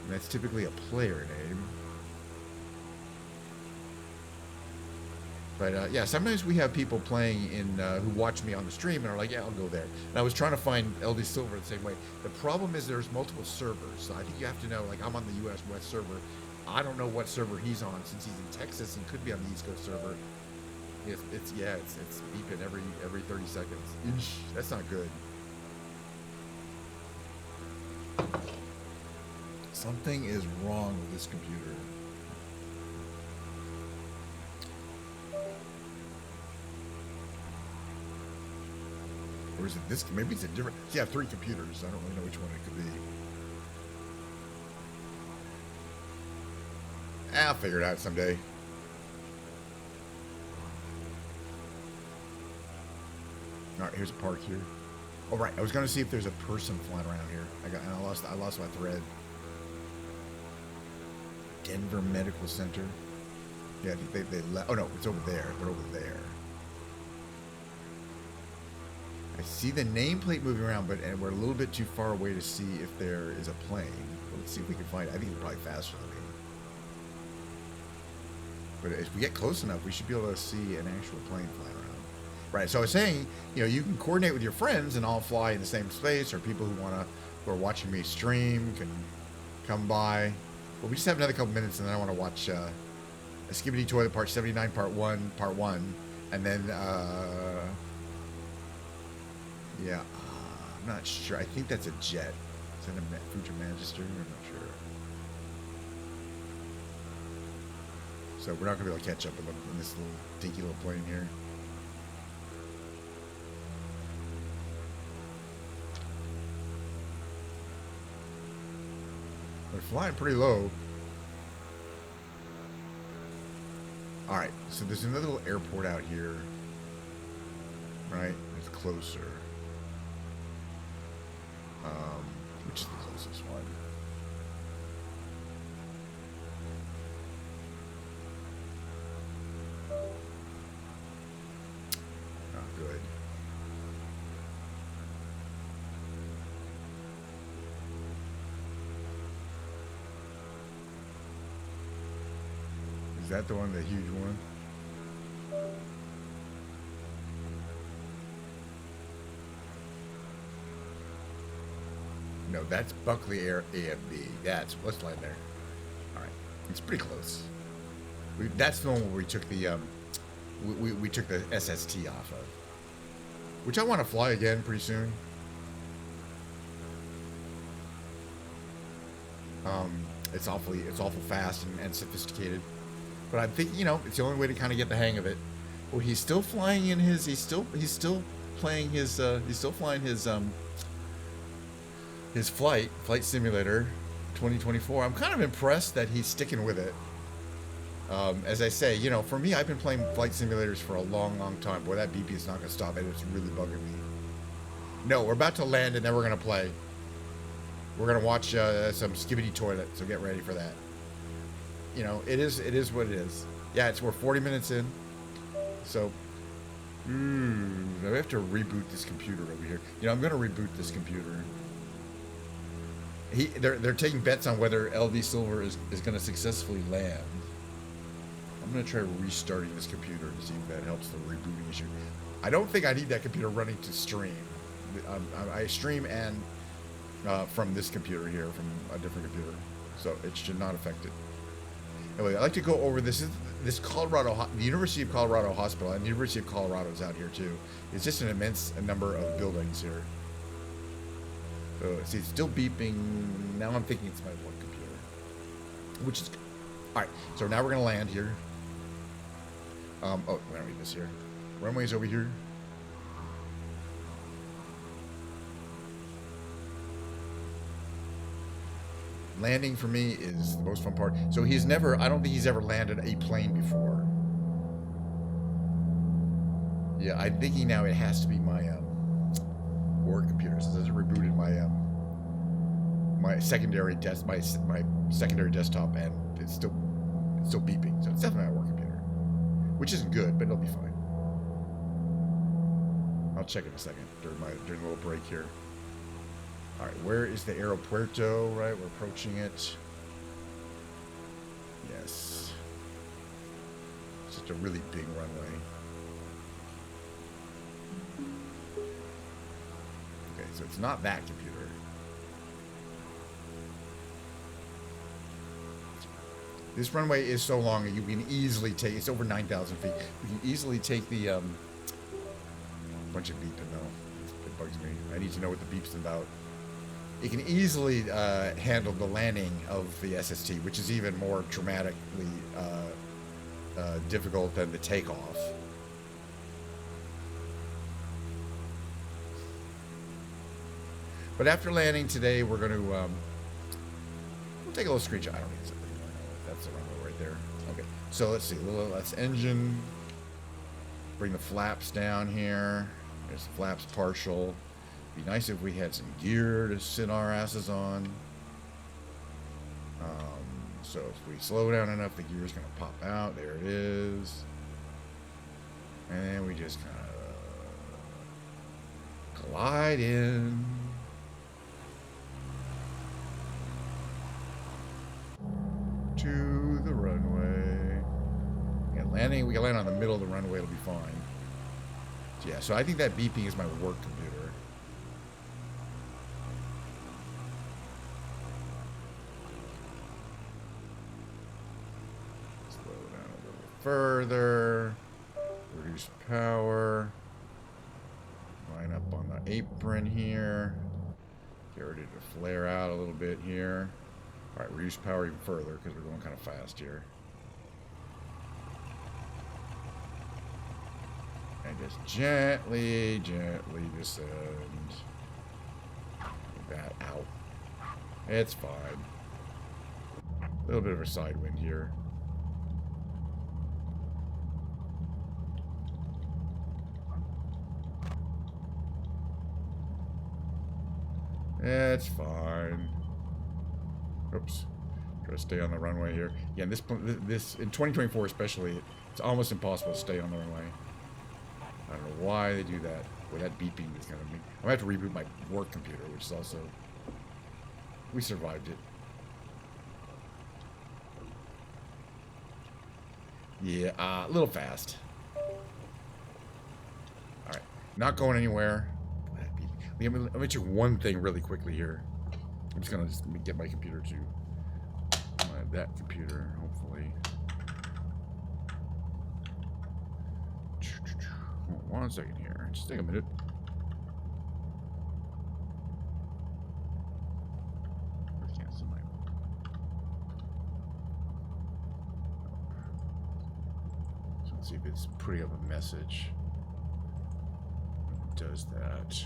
Speaker 1: And that's typically a player name. But yeah, sometimes we have people playing in who watch me on the stream and are like, yeah, I'll go there. And I was trying to find LD Silver the same way. The problem is there's multiple servers. So I think you have to know, like, I'm on the US West server. I don't know what server he's on since he's in Texas and could be on the East Coast server. It's beeping every 30 seconds. Eesh, that's not good. Something is wrong with this computer. Or is it this? Maybe it's a different. See, I have 3 computers. I don't really know which one it could be. I'll figure it out someday. All right, here's a park here. Oh, right. I was going to see if there's a person flying around here. I lost my thread. Denver Medical Center. Yeah, I think they left. Oh no, it's over there. They're over there. I see the nameplate moving around, but we're a little bit too far away to see if there is a plane. Let's see if we can find it. I think it's probably faster than me. But if we get close enough, we should be able to see an actual plane flying around. Right. So I was saying, you can coordinate with your friends and all fly in the same space, or people who are watching me stream can come by. But we just have another couple minutes, and then I want to watch a Skibidi Toilet Part 79, Part 1, and then yeah, I'm not sure. I think that's a jet. Is that a Future Magister? I'm not sure. So we're not going to be able to catch up in this little dinky little plane here. They're flying pretty low. All right, so there's another little airport out here. Right? It's closer. Which is the closest one? Not good. Is that the one, the huge one? No, that's Buckley Air AFB. Let's land there. All right, it's pretty close. That's the one where we took the we took the SST off of, which I want to fly again pretty soon. It's awful fast and sophisticated, but I think it's the only way to kind of get the hang of it. Well, he's still flying in his. He's still playing his. He's still flying his flight simulator 2024. I'm kind of impressed that he's sticking with it. As I say, for me, I've been playing flight simulators for a long time. Boy, that beep is not going to stop, and it's really bugging me. No, we're about to land, and then we're going to play. We're going to watch some Skibidi Toilet, so get ready for that. It is what it is. Yeah, we're 40 minutes in. So, I have to reboot this computer over here. I'm going to reboot this computer. They're taking bets on whether LV Silver is going to successfully land. I'm going to try restarting this computer to see if that helps the rebooting issue. I don't think I need that computer running to stream. I stream and from this computer here, from a different computer, so it should not affect it. Anyway, I'd like to go over this Colorado, the University of Colorado Hospital, and the University of Colorado is out here too. It's just an immense number of buildings here. So, see, it's still beeping. Now I'm thinking it's my one computer, which is good. All right, so now we're going to land here. Oh, we're going to read this here. Runway's over here. Landing for me is the most fun part. So I don't think he's ever landed a plane before. Yeah, I'm thinking now it has to be my work computer, since it's rebooted my secondary my secondary desktop, and it's still beeping. So it's definitely my work computer, which isn't good, but it'll be fine. I'll check in a second during the little break here. All right, where is the aeropuerto? Right, we're approaching it. Yes. It's a It's a really big runway. Okay, so it's not that computer. This runway is so long that you can easily take, it's over 9,000 feet. You can easily take the, bunch of beeping though. It bugs me. I need to know what the beep's about. It can easily handle the landing of the SST, which is even more dramatically difficult than the takeoff. But after landing today, we're going to we'll take a little screenshot. I don't need something. That's the runway right there. Okay, so let's see. That's engine. Bring the flaps down here. There's the flaps partial. Be nice if we had some gear to sit our asses on. So if we slow down enough, the gear's going to pop out. There it is. And then we just kind of glide in. To the runway. And landing, we can land on the middle of the runway, it'll be fine. So yeah, so I think that beeping is my work computer. Slow down a little further. Reduce power. Line up on the apron here. Get ready to flare out a little bit here. Alright, reduce power even further because we're going kind of fast here. And just gently descend. That out. It's fine. A little bit of a side wind here. It's fine. Oops. Try to stay on the runway here. Yeah, this in 2024 especially, it's almost impossible to stay on the runway. I don't know why they do that. Well, that beeping is kind of me. I'm gonna have to reboot my work computer, which is also. We survived it. Yeah, a little fast. All right, not going anywhere. Let me check one thing really quickly here. I'm just gonna get my computer to that computer, hopefully. Hold on 1 second here. Just take a minute. So let's see if it's putting up a message. It does that.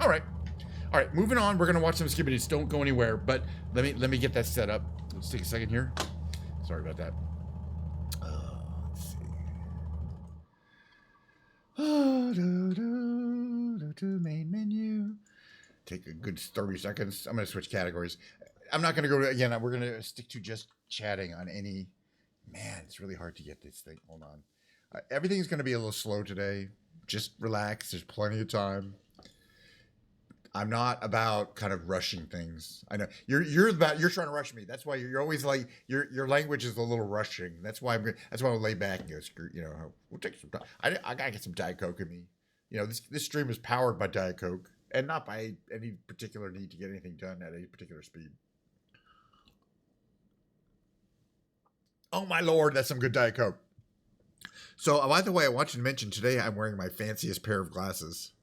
Speaker 1: All right. All right, moving on. We're gonna watch some skibbities. Don't go anywhere. But let me get that set up. Let's take a second here. Sorry about that. Let's see. Main menu. Take a good 30 seconds. I'm gonna switch categories. I'm not gonna go to again. We're gonna stick to just chatting on any. Man, it's really hard to get this thing. Hold on. Everything's gonna be a little slow today. Just relax. There's plenty of time. I'm not about kind of rushing things. I know you're trying to rush me. That's why you're always like your language is a little rushing. That's why I'll lay back and go, we'll take some time. I gotta get some Diet Coke in me. This stream is powered by Diet Coke and not by any particular need to get anything done at a particular speed. Oh my Lord, that's some good Diet Coke. So by the way, I want you to mention today I'm wearing my fanciest pair of glasses.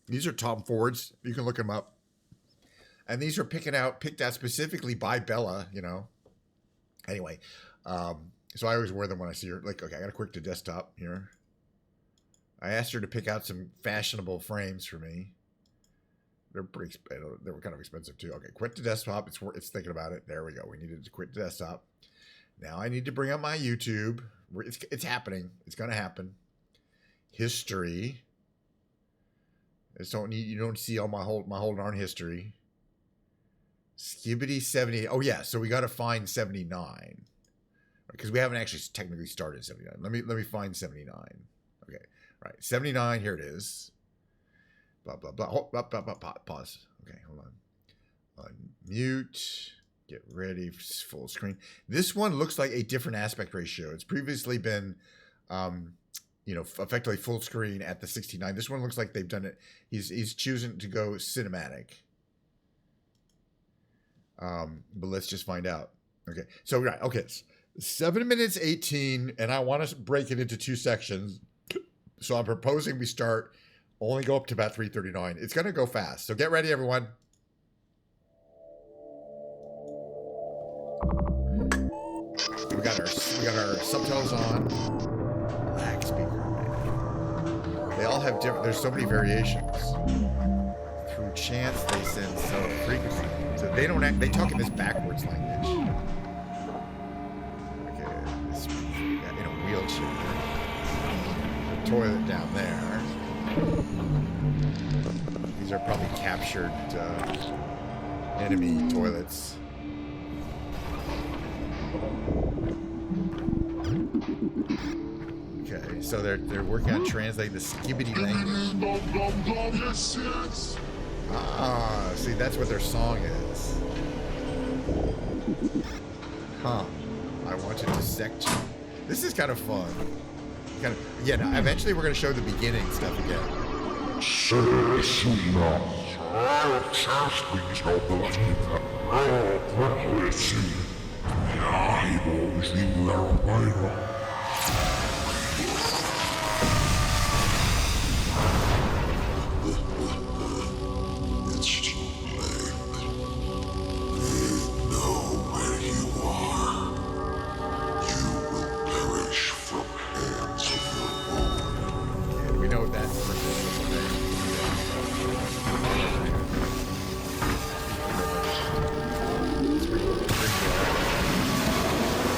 Speaker 1: These are Tom Ford's. You can look them up. And these are picked out specifically by Bella, Anyway, so I always wear them when I see her. Like, okay, I got to quick to desktop here. I asked her to pick out some fashionable frames for me. They were kind of expensive too. Okay, quit to desktop. It's thinking about it. There we go. We needed to quit to desktop. Now I need to bring up my YouTube. It's happening. It's going to happen. History. You don't see all my whole darn history. Skibbity 70. Oh yeah, so we got to find 79 because we haven't actually technically started 79. Let me find 79. Okay, right, 79. Here it is. Blah blah blah. Oh, pause. Okay, hold on. Unmute. Get ready. Full screen. This one looks like a different aspect ratio. It's previously been, effectively full screen at the 69. This one looks like they've done it. He's choosing to go cinematic. But let's just find out. Okay, so right. Okay, 7 minutes 18, and I want to break it into 2 sections. So I'm proposing we start. Only go up to about 3:39. It's gonna go fast. So get ready, everyone. We got our subtitles on. Black speaker. They all have different. There's so many variations. Through chance, they send so frequency. So they don't. They talk in this backwards language. Okay, this in a wheelchair. The toilet down there. These are probably captured enemy toilets. Okay, so they're working on translating the skibbity language. Ah, see, that's what their song is. Huh. I want to dissect you. This is kind of fun. Now, eventually we're going to show the beginning stuff again.
Speaker 3: It's too late. They know where you are. You will perish from hands of your own.
Speaker 1: Yeah, we know that for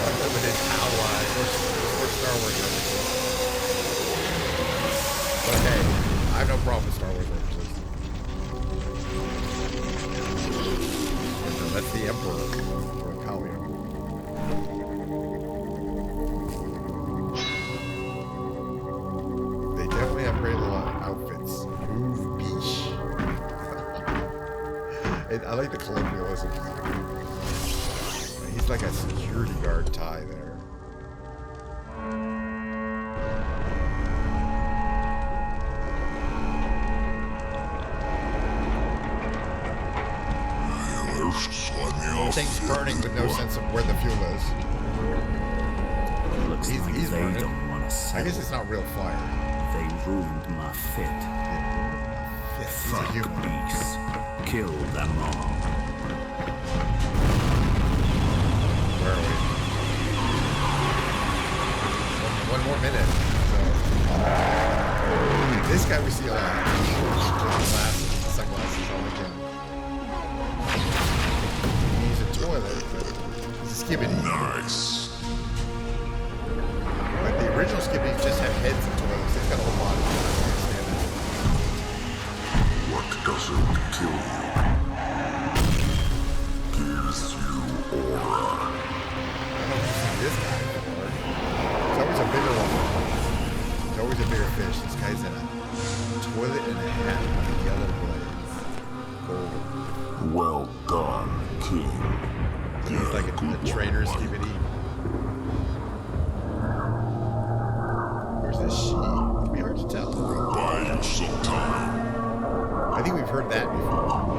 Speaker 1: Unlimited ally or Star Wars references. But hey, I have no problem with Star Wars references. That's the Emperor or Kalium. They definitely have great little outfits. Move beach. I like the colloquialism. He's like a security guard tie there. Things burning with no sense of where the fuel is.
Speaker 4: Looks like
Speaker 1: He's
Speaker 4: they
Speaker 1: burning.
Speaker 4: don't want to settle.
Speaker 1: I guess it's not real fire.
Speaker 4: They ruined my fit.
Speaker 1: Yeah, he's a
Speaker 4: Fuck
Speaker 1: human.
Speaker 4: beasts. Kill them all.
Speaker 1: Where are we? One more minute. So. This guy we see a lot. Glasses, sunglasses, all again. He's a toilet, but he's a skibbity.
Speaker 3: Nice.
Speaker 1: But the original skibbities just have heads and toilets. They've got a whole body.
Speaker 3: What doesn't kill you gives you aura.
Speaker 1: I don't know if you've seen this guy before. It's always a bigger one. It's always a bigger fish. This guy's in a toilet and a hat with yellow blades. Gold.
Speaker 3: Well done, King.
Speaker 1: He's like a traitor skibidi. Where's this she? It can be hard to tell.
Speaker 3: Buy you some time.
Speaker 1: I think we've heard that before.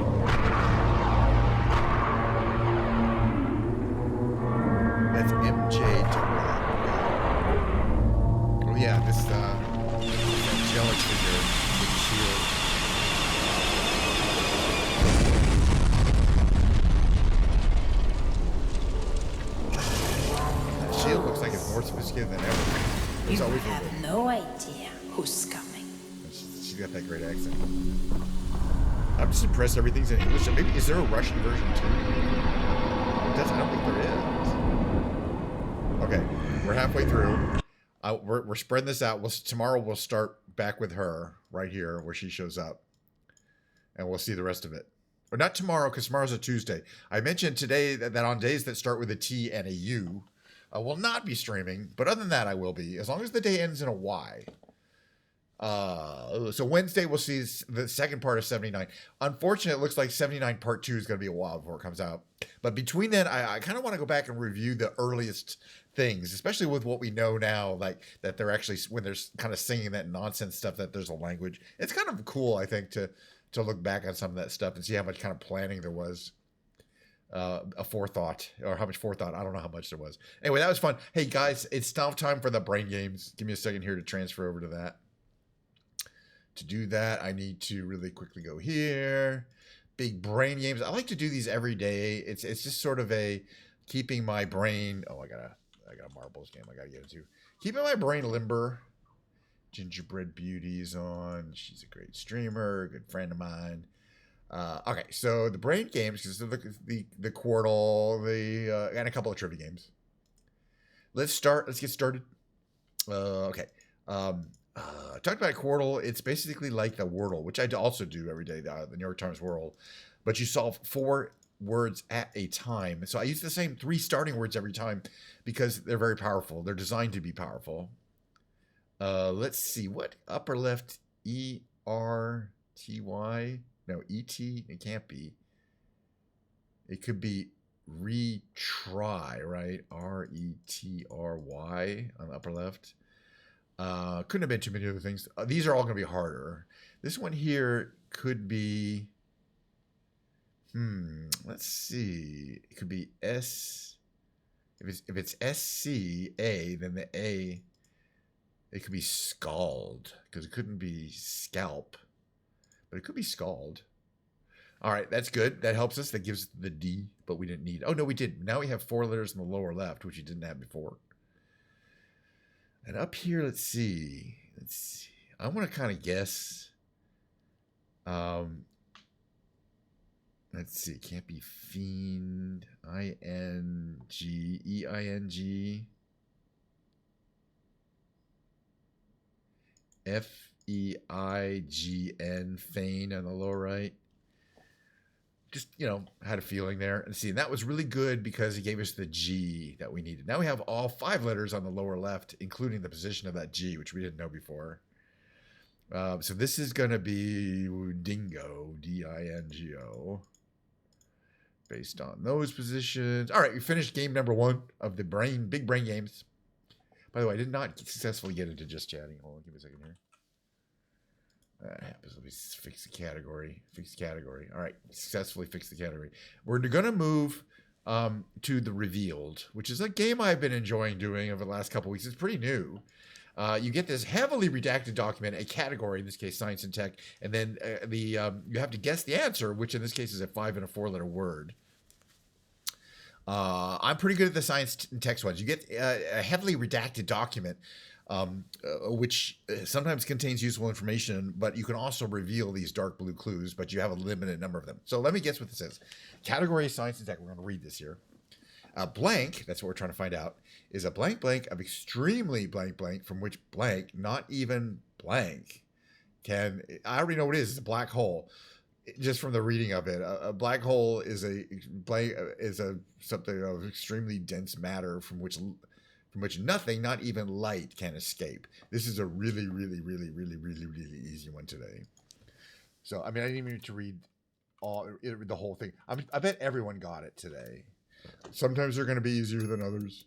Speaker 1: That's MJ toilet. Oh yeah, this angelic figure with the shield. That shield looks like it's more sophisticated than ever.
Speaker 5: You
Speaker 1: There's always
Speaker 5: have no idea who's coming.
Speaker 1: she's got that great accent. I'm just impressed everything's in English. Maybe is there a Russian version too? I don't think there is. Okay, we're halfway through. We're spreading this out. Tomorrow we'll start back with her right here where she shows up, and we'll see the rest of it. or not tomorrow, because tomorrow's a Tuesday. I mentioned today that on days that start with a T and a U, I will not be streaming, but other than that, I will be, as long as the day ends in a Y. So Wednesday we'll see the second part of 79. Unfortunately, it looks like 79 part 2 is going to be a while before it comes out. But between then, I kind of want to go back and review the earliest things, especially with what we know now, like that they're actually, when they're kind of singing that nonsense stuff, that there's a language. It's kind of cool, I think, to look back on some of that stuff and see how much kind of planning there was. A forethought, or how much forethought, I don't know how much there was. Anyway, that was fun. Hey guys, it's now time for the brain games. Give me a second here to transfer over to that. To do that, I need to really quickly go here. Big brain games. I like to do these every day. It's just sort of a keeping my brain. Oh, I got a marbles game I gotta get into. Keeping my brain limber. Gingerbread Beauty's on. She's a great streamer, good friend of mine. Okay, so the brain games, because the Quirtle, and a couple of trivia games. Let's get started. Okay. Talked about Quirtle. It's basically like the Wordle, which I also do every day, the New York Times Wordle. But you solve 4 words at a time. So I use the same 3 starting words every time because they're very powerful. They're designed to be powerful. Let's see. What upper left? E-R-T-Y? No, E-T? It can't be. It could be retry, right? R-E-T-R-Y on the upper left. Couldn't have been too many other things. These are all going to be harder. This one here could be, let's see. It could be S. If it's S-C-A, then the A, it could be scald, because it couldn't be scalp, but it could be scald. All right, that's good. That helps us. That gives the D, but we didn't need. Oh, no, we did. Now we have 4 letters in the lower left, which we didn't have before. And up here, let's see. I want to kind of guess. Let's see. It can't be fiend. I-N-G. E-I-N-G. F-E-I-G-N. Feign on the lower right. Just, had a feeling there. And see, and that was really good because it gave us the G that we needed. Now we have all 5 letters on the lower left, including the position of that G, which we didn't know before. So this is going to be dingo, D-I-N-G-O, based on those positions. All right, we finished game number 1 of the Big Brain Games. By the way, I did not successfully get into just chatting. Hold on, give me a second here. That happens. Let me fix the category. All right, successfully fix the category. We're going to move to the Revealed, which is a game I've been enjoying doing over the last couple weeks. It's pretty new. You get this heavily redacted document, a category, in this case science and tech, and then you have to guess the answer, which in this case is a 5 and a 4-letter word. I'm pretty good at the science and text ones. You get a heavily redacted document, which sometimes contains useful information, but you can also reveal these dark blue clues, but you have a limited number of them. So let me guess what this is. Category science and tech. We're going to read this here. Blank, that's what we're trying to find out, is a blank blank of extremely blank blank from which blank, not even blank, can, I already know what it is. It's a black hole. Just from the reading of it, a black hole is something of extremely dense matter from which nothing, not even light, can escape. This is a really, really, really, really, really, really easy one today. So, I mean, I didn't even need to read the whole thing. I bet everyone got it today. Sometimes they're going to be easier than others.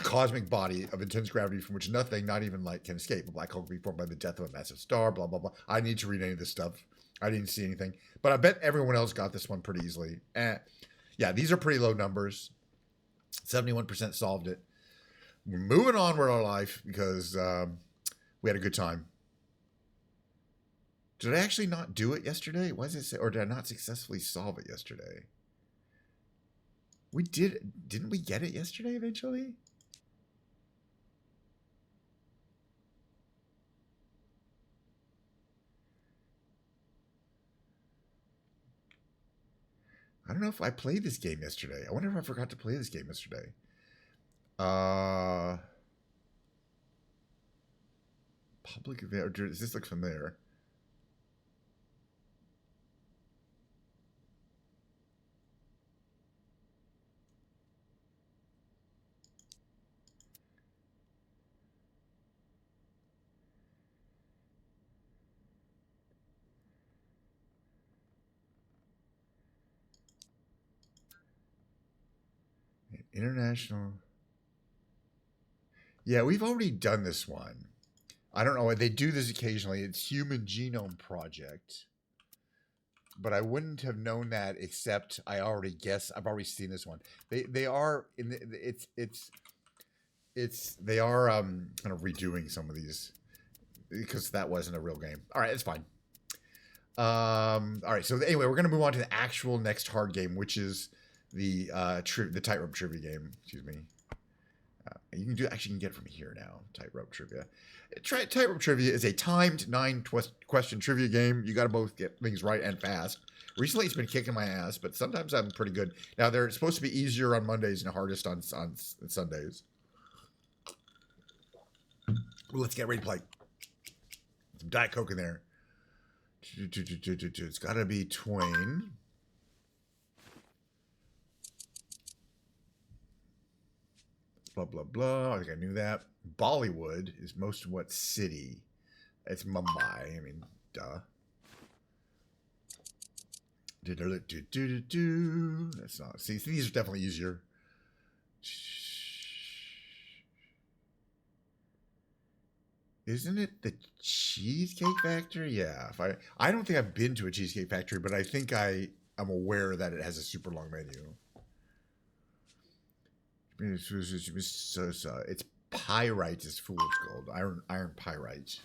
Speaker 1: Cosmic body of intense gravity from which nothing, not even light, can escape. A black hole can be formed by the death of a massive star, blah, blah, blah. I need to read any of this stuff. I didn't see anything. But I bet everyone else got this one pretty easily. Yeah, these are pretty low numbers. 71% solved it. We're moving on with our life because we had a good time. Did I actually not do it yesterday? Why does it say, or did I not successfully solve it yesterday? We did. Didn't we get it yesterday eventually? I don't know if I played this game yesterday. I wonder if I forgot to play this game yesterday. Public event. Does this look familiar? International. Yeah, we've already done this one. I don't know. They do this occasionally. It's Human Genome Project. But I wouldn't have known that except I already guess. I've already seen this one. They are in the, they are kind of redoing some of these because that wasn't a real game. All right, it's fine. All right. So anyway, we're gonna move on to the actual next hard game, which is the tightrope trivia game. Excuse me. You can actually can get it from here now. Tightrope trivia. Tightrope trivia is a timed 9-question trivia game. You got to both get things right and fast. Recently, it's been kicking my ass, but sometimes I'm pretty good. Now they're supposed to be easier on Mondays and hardest on Sundays. Well, let's get ready to play. Some Diet Coke in there. It's got to be Twain. Blah, blah, blah. I think I knew that. Bollywood is most of what city? It's Mumbai. I mean, duh. That's not. See, these are definitely easier. Isn't it the Cheesecake Factory? Yeah. I don't think I've been to a Cheesecake Factory, but I think I'm aware that it has a super long menu. It's pyrite is fool's gold. Iron pyrite.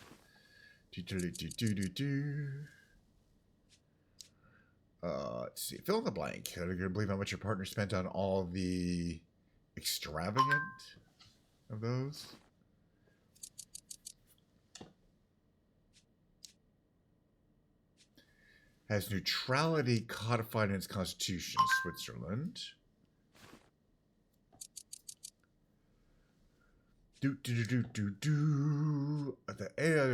Speaker 1: Let's see. Fill in the blank. Are you gonna believe how much your partner spent on all the extravagant of those? Has neutrality codified in its constitution, Switzerland. The AI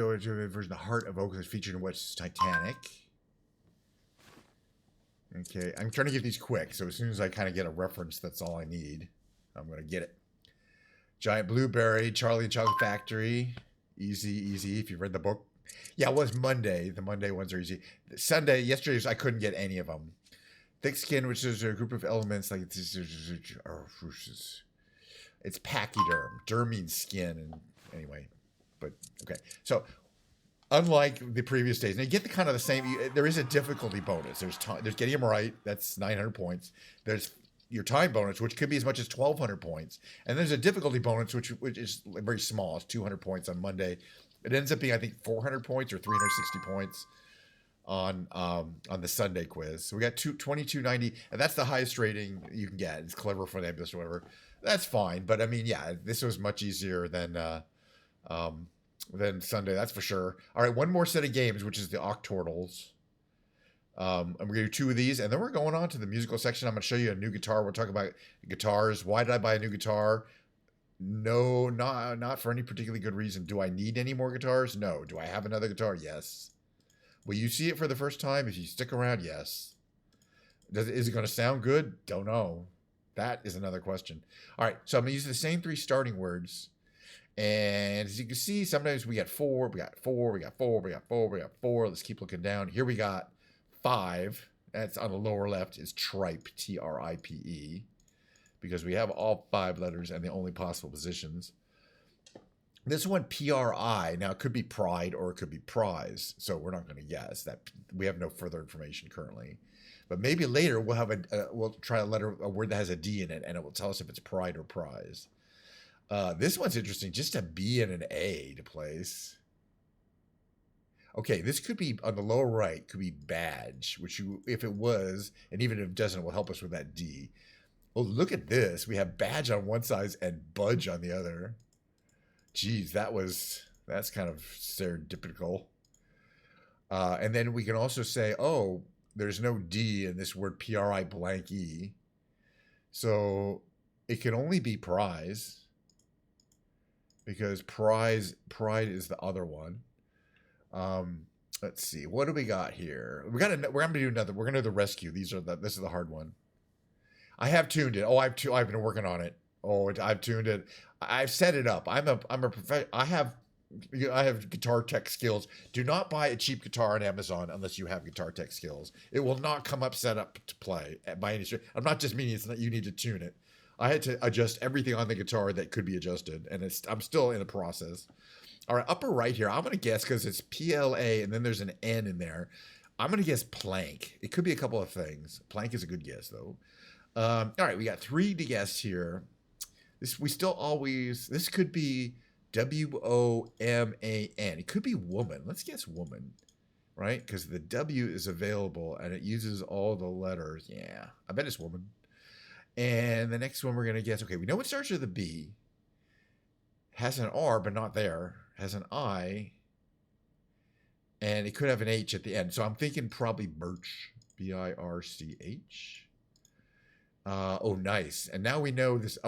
Speaker 1: version, The Heart of Oak, is featured in what's Titanic. Okay, I'm trying to get these quick, so as soon as I kind of get a reference, that's all I need. I'm going to get it. Giant Blueberry, Charlie and Chocolate Factory. Easy, if you've read the book. Yeah, it was Monday. The Monday ones are easy. Sunday, yesterday's, I couldn't get any of them. Thick Skin, which is a group of elements like it's pachyderm. Derm means skin, and anyway, but okay. So, unlike the previous days, now you get the kind of the same. There is a difficulty bonus. There's getting them right. That's 900 points. There's your time bonus, which could be as much as 1,200 points, and there's a difficulty bonus, which is very small. It's 200 points on Monday. It ends up being, I think, 400 points or 360 points on the Sunday quiz. So we got 2290, and that's the highest rating you can get. It's clever for them, this or whatever. That's fine, but I mean, yeah, this was much easier than Sunday, that's for sure. All right, one more set of games, which is the Octortals. And we're gonna do 2 of these, and then we're going on to the musical section. I'm gonna show you a new guitar. We'll talk about guitars. Why did I buy a new guitar? No, not for any particularly good reason. Do I need any more guitars? No. Do I have another guitar? Yes. Will you see it for the first time? If you stick around, yes. Is it going to sound good? Don't know. That is another question. All right, so I'm going to use the same 3 starting words. And as you can see, sometimes we got 4, we got 4, we got 4, we got 4, we got 4. Let's keep looking down. Here we got 5. That's on the lower left is tripe, T-R-I-P-E. Because we have all 5 letters and the only possible positions. This one, P-R-I, now it could be pride or it could be prize. So we're not going to guess that. We have no further information currently. But maybe later we'll have we'll try a word that has a D in it, and it will tell us if it's pride or prize. This one's interesting. Just a B and an A to place. Okay, this could be on the lower right. Could be badge, which if it was, and even if it doesn't, it will help us with that D. Oh, look at this. We have badge on one side and budge on the other. Geez, that's kind of serendipitical. And then we can also say, oh, there's no D in this word P-R-I blank E. So it can only be prize because pride is the other one. Let's see. What do we got here? We're going to do another. We're going to do the rescue. This is the hard one. I have tuned it. Oh, I've been working on it. Oh, I've tuned it. I've set it up. I'm a I have guitar tech skills. Do not buy a cheap guitar on Amazon unless you have guitar tech skills. It will not come up set up to play by any stretch. I'm not just meaning it's not, you need to tune it. I had to adjust everything on the guitar that could be adjusted, and I'm still in the process. All right, upper right here, I'm going to guess because it's PLA and then there's an N in there. I'm going to guess plank. It could be a couple of things. Plank is a good guess, though. All right, we got 3 to guess here. This could be WOMAN. It could be woman. Let's guess woman, right? Because the W is available and it uses all the letters. Yeah, I bet it's woman. And the next one we're going to guess, okay, we know it starts with a B. Has an R, but not there. Has an I. And it could have an H at the end. So I'm thinking probably birch. BIRCH. Oh, nice. And now we know this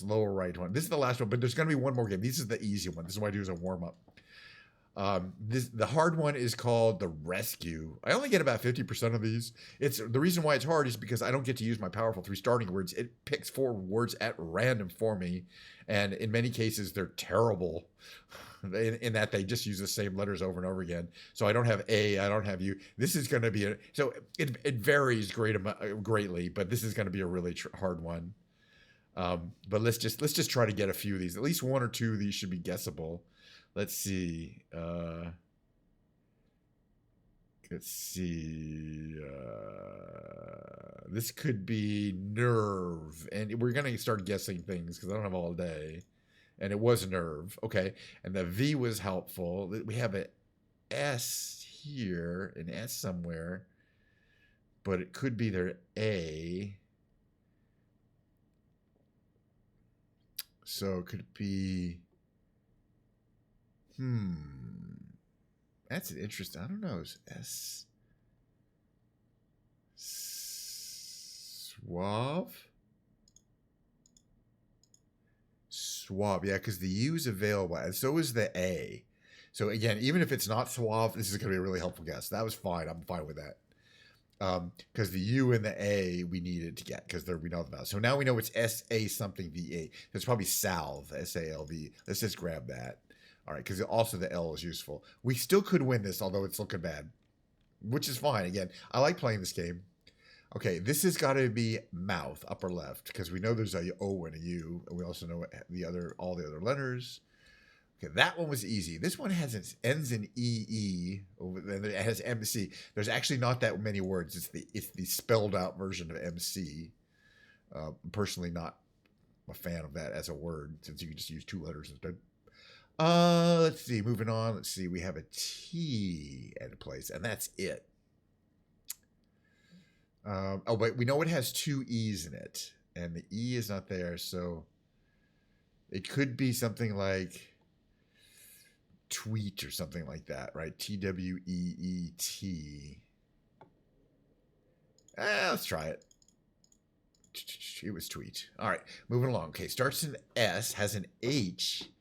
Speaker 1: lower right one. This is the last one, but there's going to be one more game. This is the easy one. This is what I do as a warm-up. The hard one is called the Rescue. I only get about 50% of these. The reason why it's hard is because I don't get to use my powerful 3 starting words. It picks 4 words at random for me, and in many cases they're terrible in that they just use the same letters over and over again. So I don't have A, I don't have U. This is going to be so it varies greatly, but this is going to be a really hard one. But let's just try to get a few of these. At least 1 or 2 of these should be guessable. Let's see. This could be nerve. And we're going to start guessing things because I don't have all day. And it was nerve. Okay. And the V was helpful. We have an S here, an S somewhere. But it could be their A. So it could be... That's an interesting. I don't know. S. Suave. Yeah, because the U is available, and so is the A. So again, even if it's not suave, this is going to be a really helpful guess. That was fine. I'm fine with that. Because the U and the A we needed to get because we know about. So now we know it's SA something VA. It's probably salve, SALV. Let's just grab that. All right, because also the L is useful. We still could win this, although it's looking bad, which is fine. Again, I like playing this game. Okay, this has got to be mouth, upper left, because we know there's a O and a U, and we also know all the other letters. Okay, that one was easy. This one ends in EE, and it has MC. There's actually not that many words. It's the spelled out version of MC. I'm personally not a fan of that as a word, since you can just use 2 letters instead. Let's see. Moving on. Let's see. We have a T at a place, and that's it. But we know it has 2 E's in it, and the E is not there, so it could be something like tweet or something like that, right? TWEET. Let's try it. It was tweet. All right, moving along. Okay, starts in S, has an H.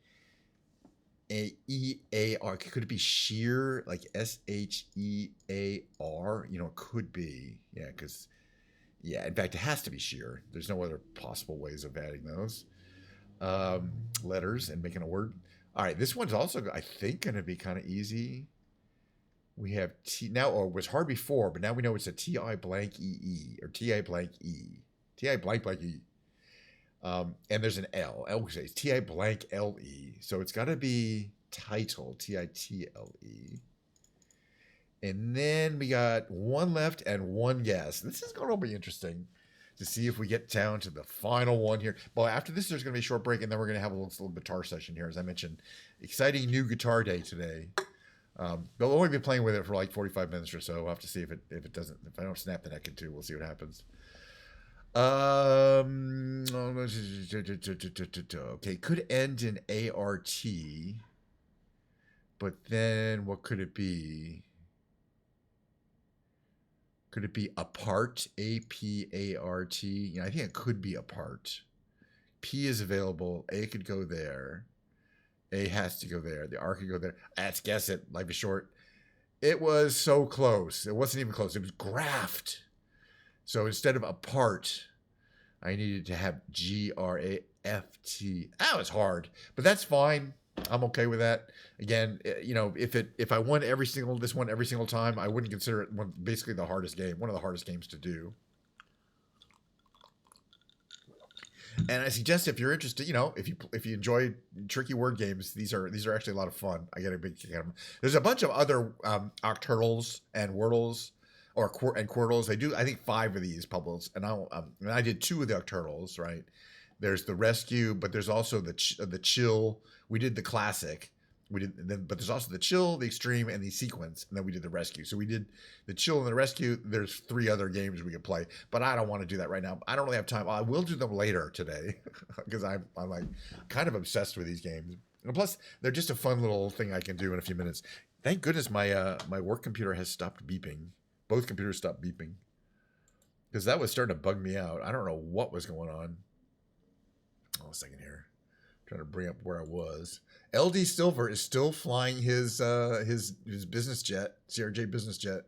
Speaker 1: EAR. Could it be sheer, like SHEAR? You know, it could be. Yeah, because, in fact, it has to be sheer. There's no other possible ways of adding those letters and making a word. All right, this one's also, I think, going to be kind of easy. We have T now, or it was hard before, but now we know it's a TI blank EE or TI blank E. TI blank E. And there's an L. L says TI blank LE. So it's got to be title, TITLE. And then we got 1 left and 1 guess. This is going to be interesting to see if we get down to the final one here. Well, after this, there's going to be a short break, and then we're going to have a little guitar session here. As I mentioned, exciting new guitar day today. We'll only be playing with it for like 45 minutes or so. We'll have to see if I don't snap the neck in 2, we'll see what happens. Okay, could end in ART, but then what could it be? Could it be apart? APART? Yeah, I think it could be apart. P is available. A could go there. A has to go there. The R could go there. Let's guess it. Life is short. It was so close. It wasn't even close. It was graft. So instead of apart, I needed to have GRAFT. That was hard, but that's fine. I'm okay with that. Again, if I won every single time, I wouldn't consider it basically the hardest game, one of the hardest games to do. And I suggest if you're interested, if you enjoy tricky word games, these are actually a lot of fun. I get a big kick out of them. There's a bunch of other Octurtles and Wordles and Quirtles. They do, I think, 5 of these publics, and I did 2 of the Octurtles. Right? There's the Rescue, but there's also the Chill. We did the Classic. But there's also the Chill, the Extreme, and the Sequence, and then we did the Rescue. So we did the Chill and the Rescue. There's 3 other games we could play, but I don't want to do that right now. I don't really have time. I will do them later today because I'm like kind of obsessed with these games. And plus, they're just a fun little thing I can do in a few minutes. Thank goodness my work computer has stopped beeping. Both computers stopped beeping because that was starting to bug me out. I don't know what was going on. Oh, a second here. Trying to bring up where I was. LD Silver is still flying his business jet, CRJ business jet,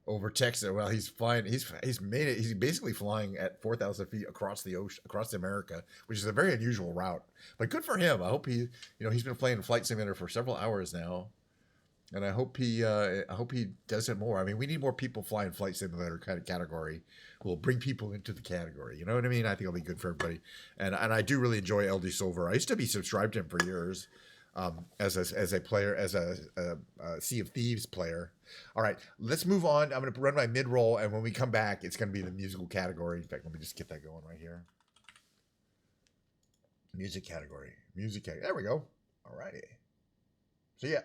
Speaker 1: over Texas. Well, he's flying. He's made it. He's basically flying at 4,000 feet across the ocean, across America, which is a very unusual route. But good for him. I hope he's been playing Flight Simulator for several hours now, and I hope he does it more. I mean, we need more people flying Flight Simulator kind of category. We'll bring people into the category. You know what I mean? I think it'll be good for everybody. And I do really enjoy LD Silver. I used to be subscribed to him for years as a player, as a Sea of Thieves player. All right, let's move on. I'm going to run my mid-roll, and when we come back, it's going to be the musical category. In fact, let me just get that going right here. Music category. There we go. All righty. So, yeah.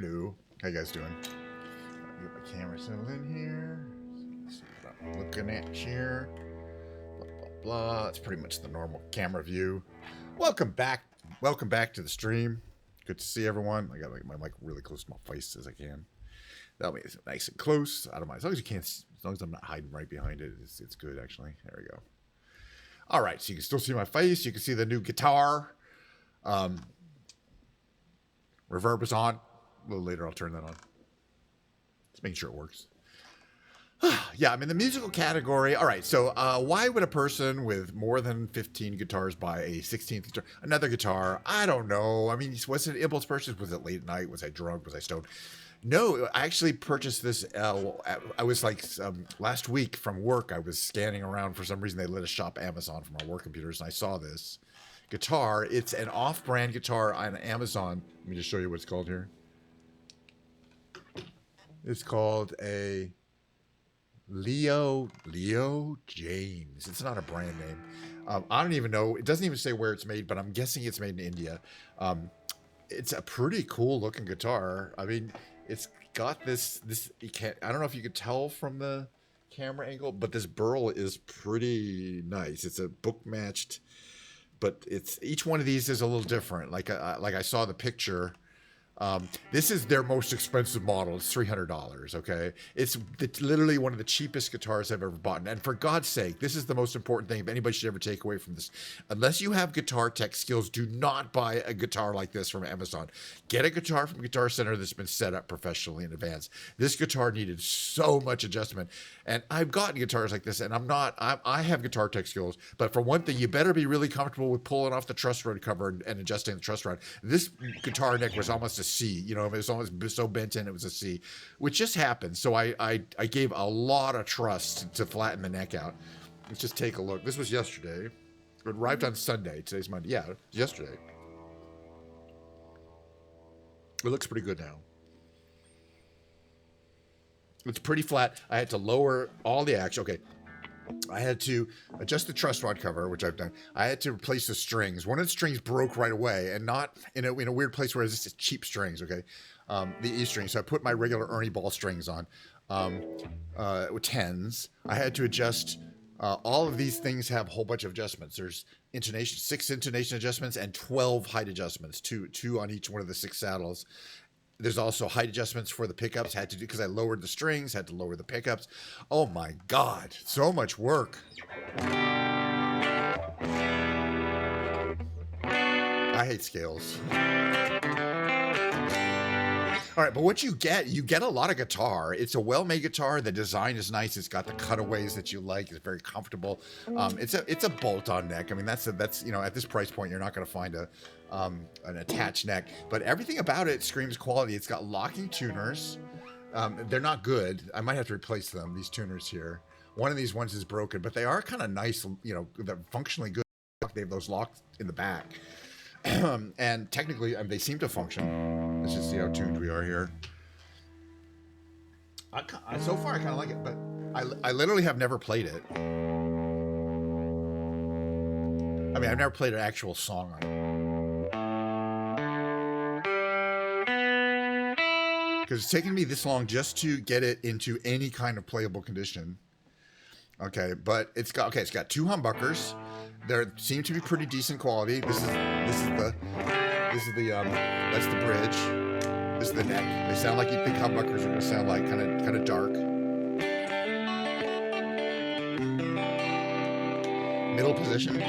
Speaker 1: Hello. How you guys doing? Get my camera settled in here. Let's see what I'm looking at here. Blah, blah, blah. It's pretty much the normal camera view. Welcome back. Welcome back to the stream. Good to see everyone. I got like my mic really close to my face as I can. That'll be nice and close. I don't mind. As long as you can't, as long as I'm not hiding right behind it, it's good actually. There we go. All right, so you can still see my face. You can see the new guitar. Reverb is on. A little later, I'll turn that on. Just making sure it works. Yeah, I'm in the musical category. All right, so why would a person with more than 15 guitars buy a 16th guitar? Another guitar? I don't know. I mean, was it an impulse purchase? Was it late at night? Was I drunk? Was I stoned? No, I actually purchased this. I was like last week from work. I was scanning around. For some reason, they let us shop Amazon from our work computers, and I saw this guitar. It's an off-brand guitar on Amazon. Let me just show you what it's called here. It's called a Leo James. It's not a brand name. I don't even know. It doesn't even say where it's made, but I'm guessing it's made in India. It's a pretty cool looking guitar. I mean, it's got this you can't, I don't know if you could tell from the camera angle, but this burl is pretty nice. It's a book matched, but it's each one of these is a little different. Like I saw the picture. This is their most expensive model. It's $300. Okay, it's literally one of the cheapest guitars I've ever bought. And for God's sake, this is the most important thing if anybody should ever take away from this. Unless you have guitar tech skills, do not buy a guitar like this from Amazon. Get a guitar from Guitar Center that's been set up professionally in advance. This guitar needed so much adjustment, and I've gotten guitars like this, and I have guitar tech skills, but for one thing, you better be really comfortable with pulling off the truss rod cover and adjusting the truss rod. This guitar neck was almost a C, you know, it was almost so bent in, it was a C, which just happened. So I gave a lot of trust to flatten the neck out. Let's just take a look. This was yesterday. It arrived on Sunday. Today's Monday. Yeah, yesterday. It looks pretty good now. It's pretty flat. I had to lower all the action. Okay. I had to adjust the truss rod cover, which I've done. I had to replace the strings. One of the strings broke right away, and not in a weird place where it's just cheap strings, okay? The E string. So I put my regular Ernie Ball strings on with 10s. I had to adjust. All of these things have a whole bunch of adjustments. There's 6 intonation adjustments and 12 height adjustments, two on each one of the 6 saddles. There's also height adjustments for the pickups. Had to do because I lowered the strings, had to lower the pickups. Oh my God, so much work. I hate scales. All right, but what you get a lot of guitar. It's a well-made guitar. The design is nice. It's got the cutaways that you like. It's very comfortable. It's a bolt-on neck. I mean, that's you know, at this price point, you're not going to find an attached neck. But everything about it screams quality. It's got locking tuners. They're not good. I might have to replace them. These tuners here. One of these ones is broken, but they are kind of nice. You know, they're functionally good. They have those locks in the back. And technically, they seem to function. Let's just see how tuned we are here. So far, I kind of like it, but I literally have never played it. I mean, I've never played an actual song on it. Because it's taken me this long just to get it into any kind of playable condition. Okay, but it's got 2 humbuckers. They seem to be pretty decent quality. That's the bridge. This is the neck. They sound like you'd think humbuckers are going to sound like, kind of dark. Middle position.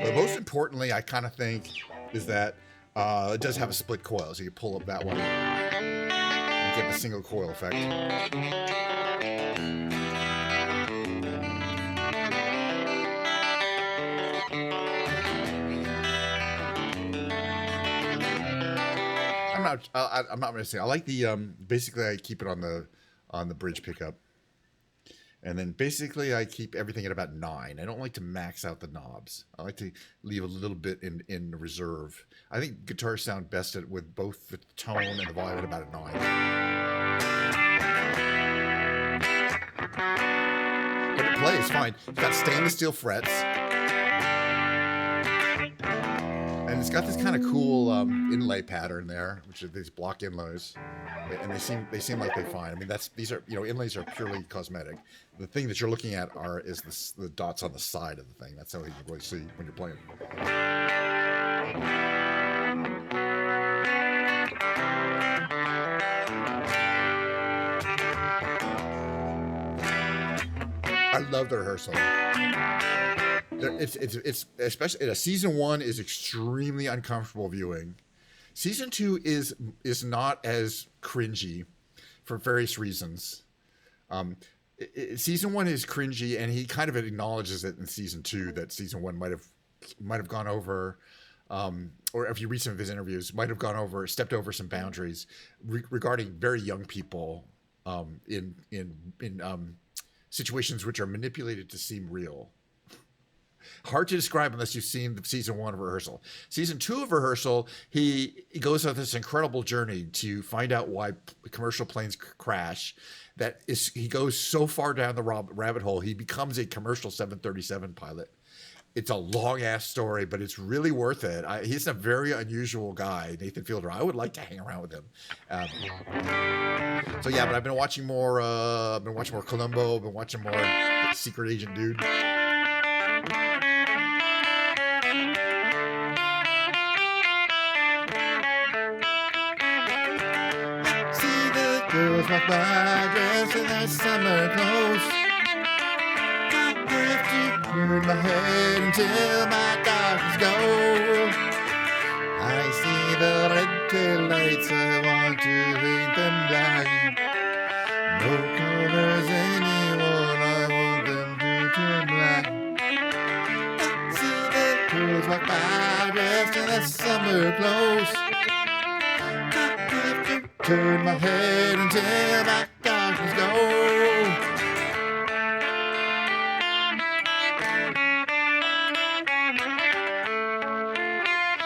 Speaker 1: But most importantly, I kind of think is that it does have a split coil, so you pull up that one and get the single coil effect. I'm not going to say. I like the basically I keep it on the bridge pickup, and then basically I keep everything at about 9. I don't like to max out the knobs. I like to leave a little bit in reserve. I think guitars sound best with both the tone and the volume at about a 9. But it plays fine. It's got stainless steel frets. And it's got this kind of cool inlay pattern there, which are these block inlays, and they seem like they're fine. I mean, these are inlays are purely cosmetic. The thing that you're looking at is the dots on the side of the thing. That's how you can really see when you're playing. I love the rehearsal. It's especially season 1 is extremely uncomfortable viewing. Season 2 is not as cringy for various reasons. Season 1 is cringy, and he kind of acknowledges it in season 2 that season 1 might have gone over, or if you read some of his interviews, might have stepped over some boundaries regarding very young people in situations which are manipulated to seem real. Hard to describe unless you've seen the season 1 of rehearsal. Season 2 of rehearsal, he goes on this incredible journey to find out why commercial planes crash. He goes so far down the rabbit hole, he becomes a commercial 737 pilot. It's a long ass story, but it's really worth it. He's a very unusual guy, Nathan Fielder. I would like to hang around with him. So yeah, but I've been watching more. Columbo. I've been watching more Secret Agent Dude. See the girls walk by dressed in their summer clothes. Turn my head until my darkness goes. I see the red tail lights, I want to paint them black. No colors anyone, I want them to turn black. I see the girls walk by dressed in their summer clothes. I have to turn my head until my darkness goes.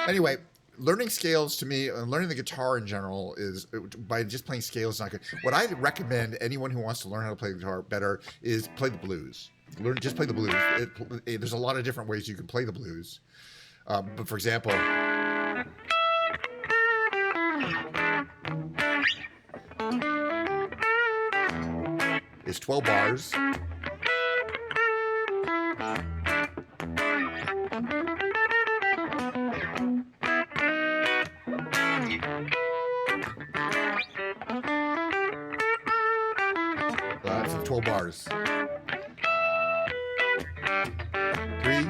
Speaker 1: Anyway, learning scales to me, and learning the guitar in general, is by just playing scales is not good. What I recommend anyone who wants to learn how to play the guitar better is play the blues. Just play the blues. There's a lot of different ways you can play the blues. But for example, it's 12 bars. That's 12 bars. 3,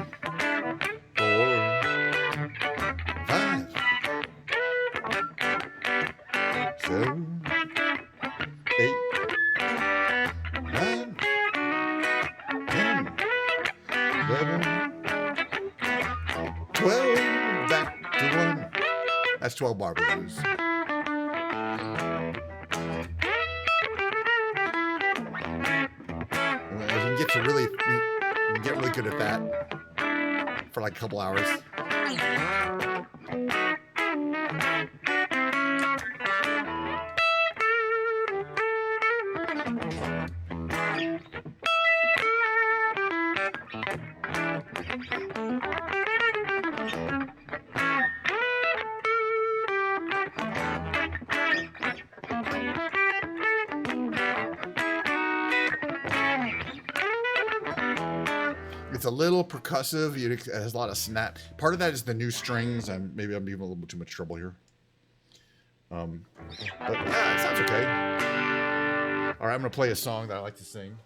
Speaker 1: 4, 5, 7, 8, 9, 10, 11, 12. Back to 1. That's 12 bar blues. You can get really good at that for like a couple hours. It's a little percussive. It has a lot of snap. Part of that is the new strings. Maybe I'm giving a little bit too much trouble here. But yeah, it sounds okay. All right, I'm going to play a song that I like to sing.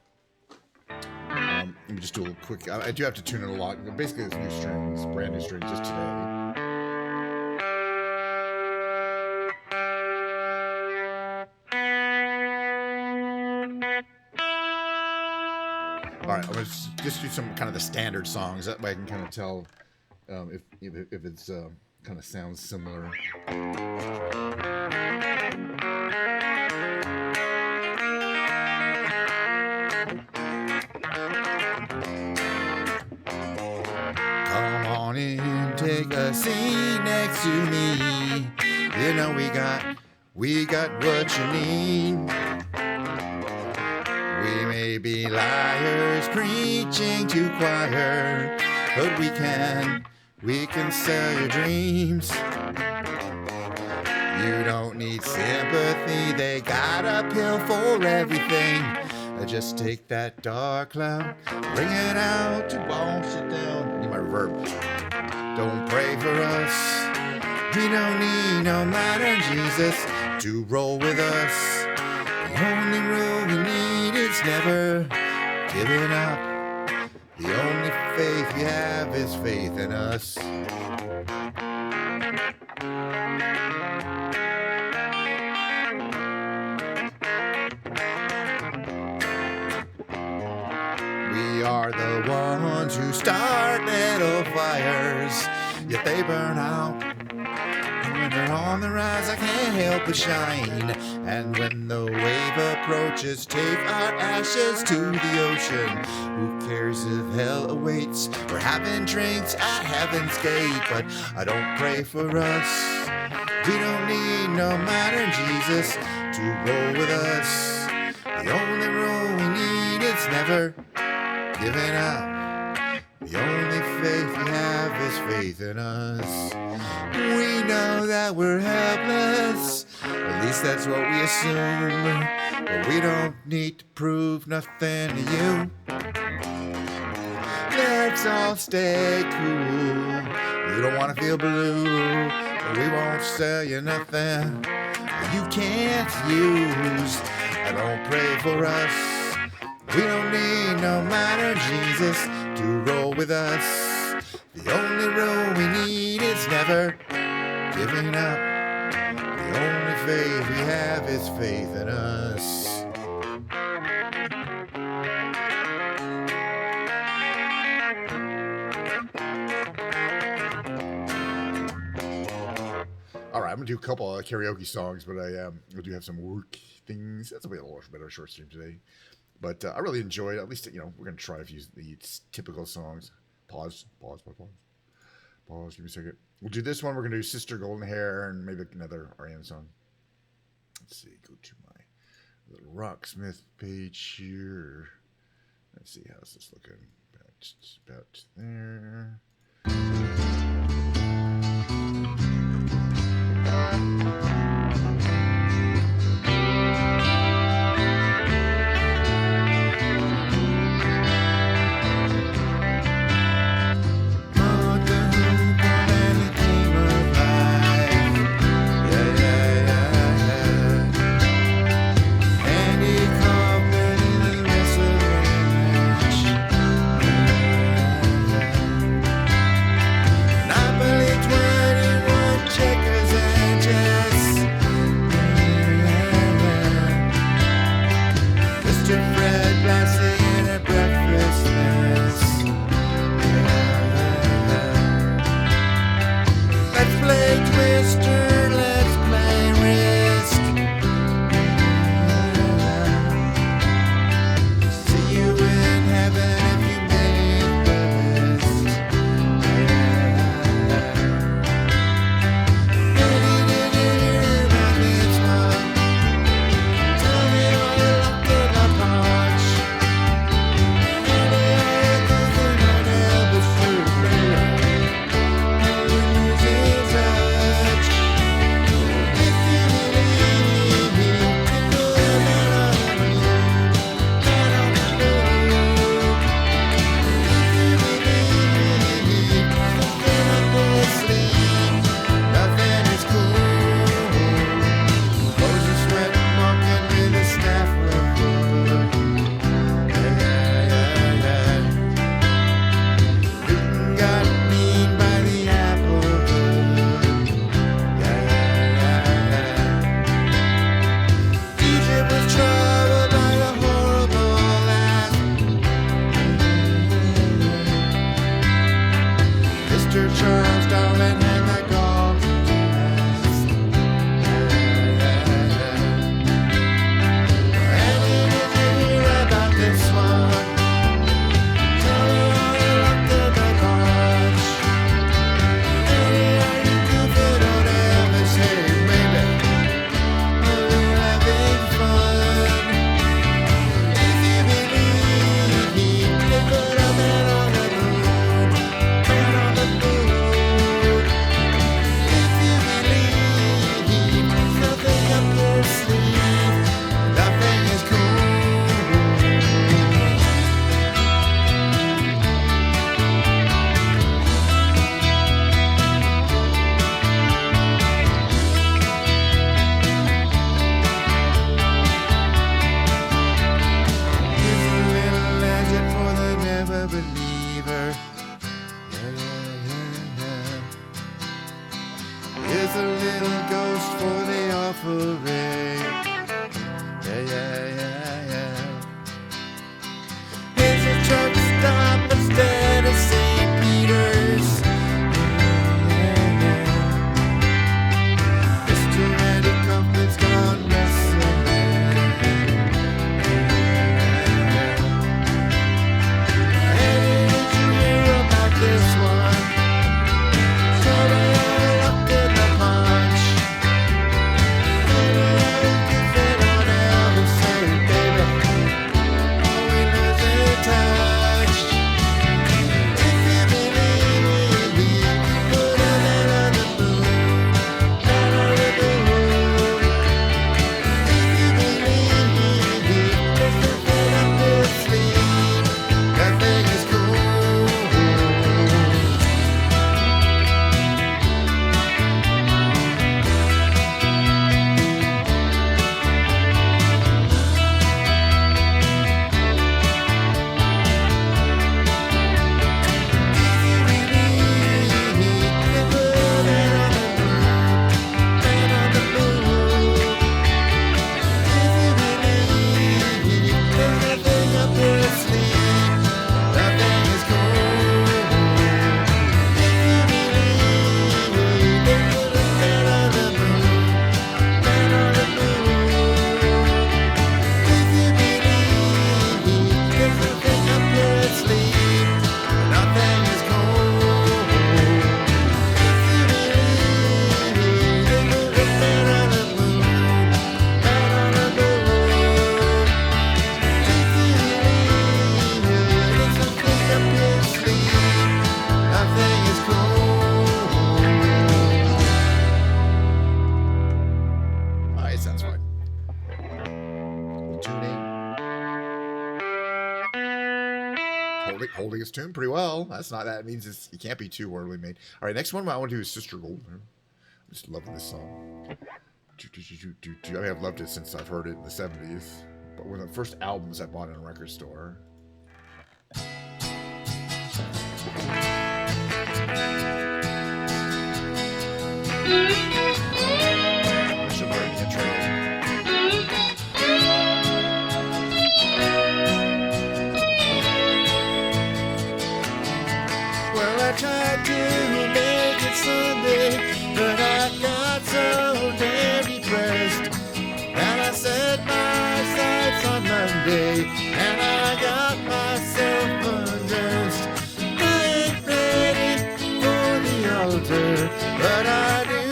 Speaker 1: Let me just do a little quick. I do have to tune it a lot. Basically, it's new strings, brand new strings just today. All right, I'm going to just do some kind of the standard songs. That way I can kind of tell if it's kind of sounds similar. Come on in, take a seat next to me. You know we got what you need. We may be liars preaching to choir, but We can sell your dreams. You don't need sympathy. They got a pill for everything. Just take that dark cloud, bring it out to wash it down. Need my reverb. Don't pray for us. We don't need no modern Jesus to roll with us. The only rule we need is never giving up. The only faith we have is faith in us. We are the ones who start little fires, yet they burn out. And when they're on the rise, I can't help but shine. And when the wave approaches, take our ashes to the ocean. Who cares if hell awaits? We're having drinks at heaven's gate, but I don't pray for us. We don't need no modern Jesus to roll with us. The only rule we need is never giving up. The only faith we have is faith in us. We know that we're helpless, at least that's what we assume. But we don't need to prove nothing to you. Let's all stay cool. You don't want to feel blue, but we won't sell you nothing you can't use. I don't pray for us. We don't need no modern Jesus to roll with us. The only rule we need is never giving up. The only faith we have is faith in us. All right, I'm gonna do a couple of karaoke songs, but I do have some work things. That's a little better short stream today. But I really enjoyed it. At least, we're going to try to use the typical songs. Pause. Give me a second. We'll do this one. We're going to do Sister Golden Hair and maybe another R.E.M. song. Let's see. Go to my little Rocksmith page here. Let's see. How's this looking? About there. Checkers and just yeah. Here's a truck stop instead of St. Peter's. Mr. Andy Kaufman's gone missing. Hey, did you hear about this one? Somebody locked in the punch. Fit on Elvis, say, baby, all we lose is touch. If you believe me, put a man on the moon, man on the moon. If you believe me, there's nothing up your sleeve. Nothing is cool. Alright, sounds fine. Tuning. Holding its tune pretty well. That's not that. It means it can't be too orderly made. All right, next one I want to do is Sister Gold. I'm just loving this song. I mean, I've loved it since I've heard it in the 70s. But one of the first albums I bought in a record store. I should learn the intro. Well, I tried to make it Sunday, but I got so damn depressed. And I set my sights on Monday, and I got myself undressed. I ain't ready for the altar, but I do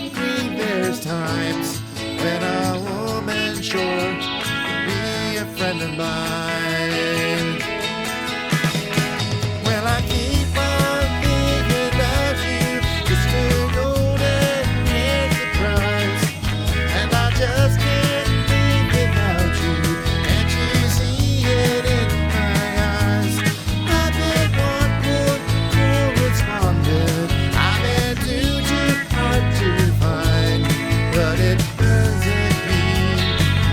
Speaker 1: agree there's times when a woman sure can be a friend of mine. Well, I keep on thinking about you, Mr. Golden Hair Surprise, and I just can't live without you. Can't you see it in my eyes? I've been one poor correspondent. I've been too hard to find, but it doesn't mean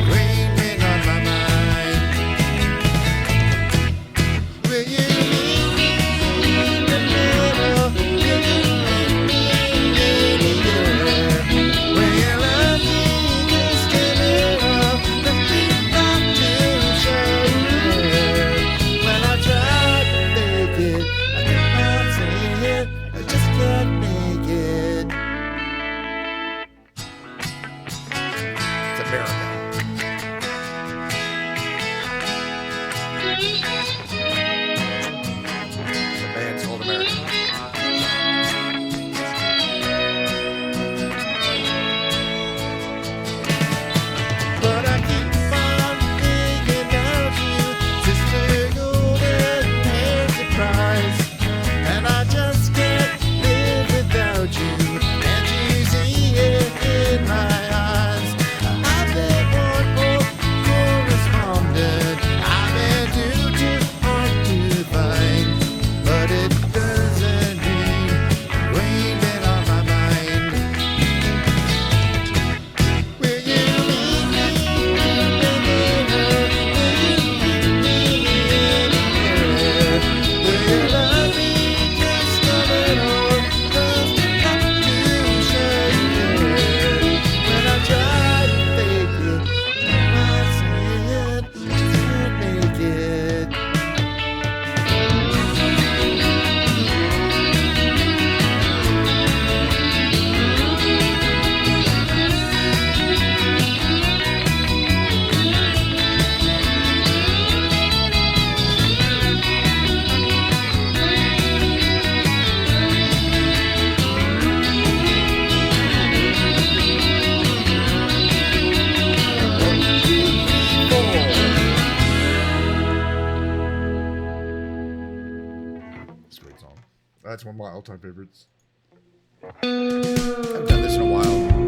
Speaker 1: raining on my mind. That's one of my all-time favorites. I haven't done this in a while.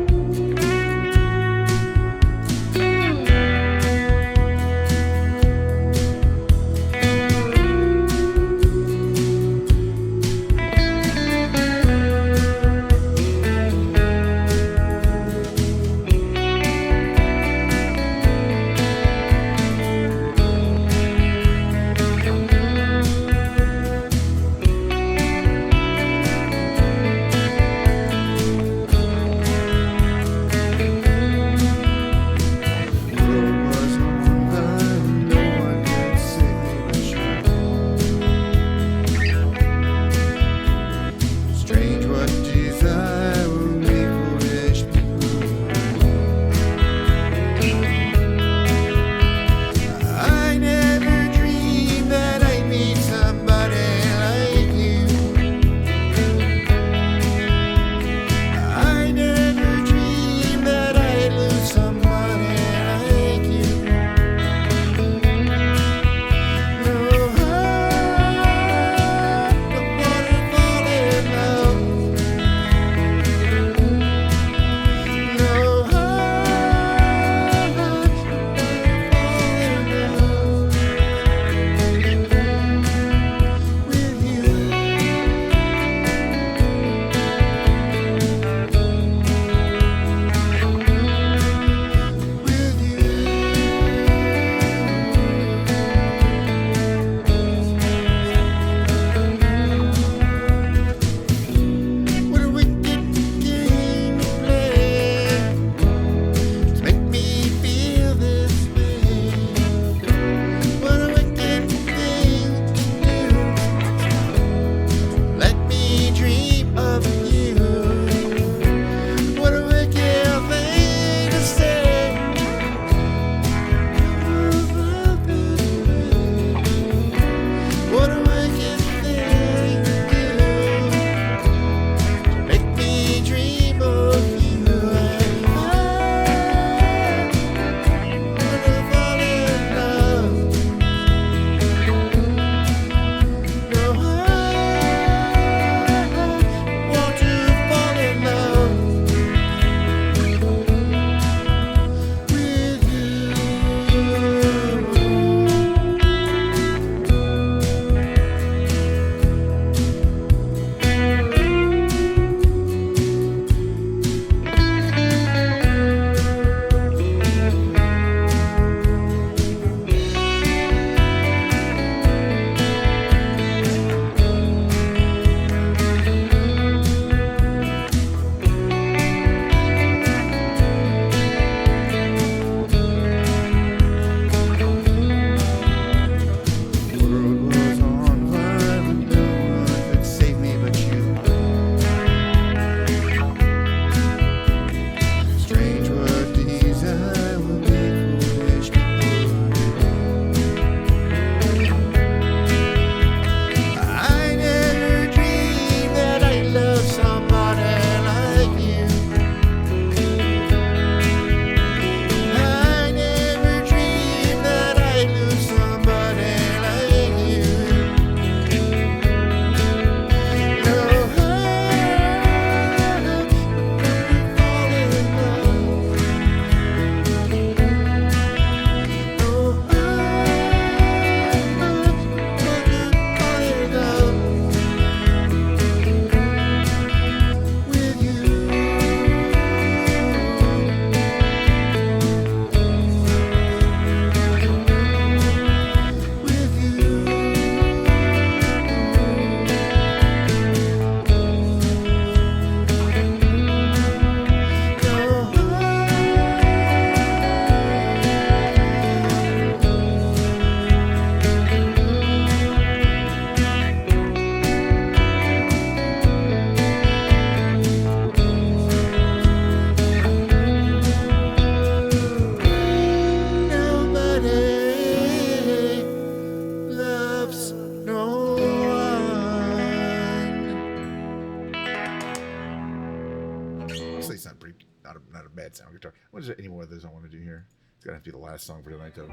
Speaker 1: Not a bad sound guitar. What is there any more of those I want to do here? It's gonna have to be the last song for tonight, though.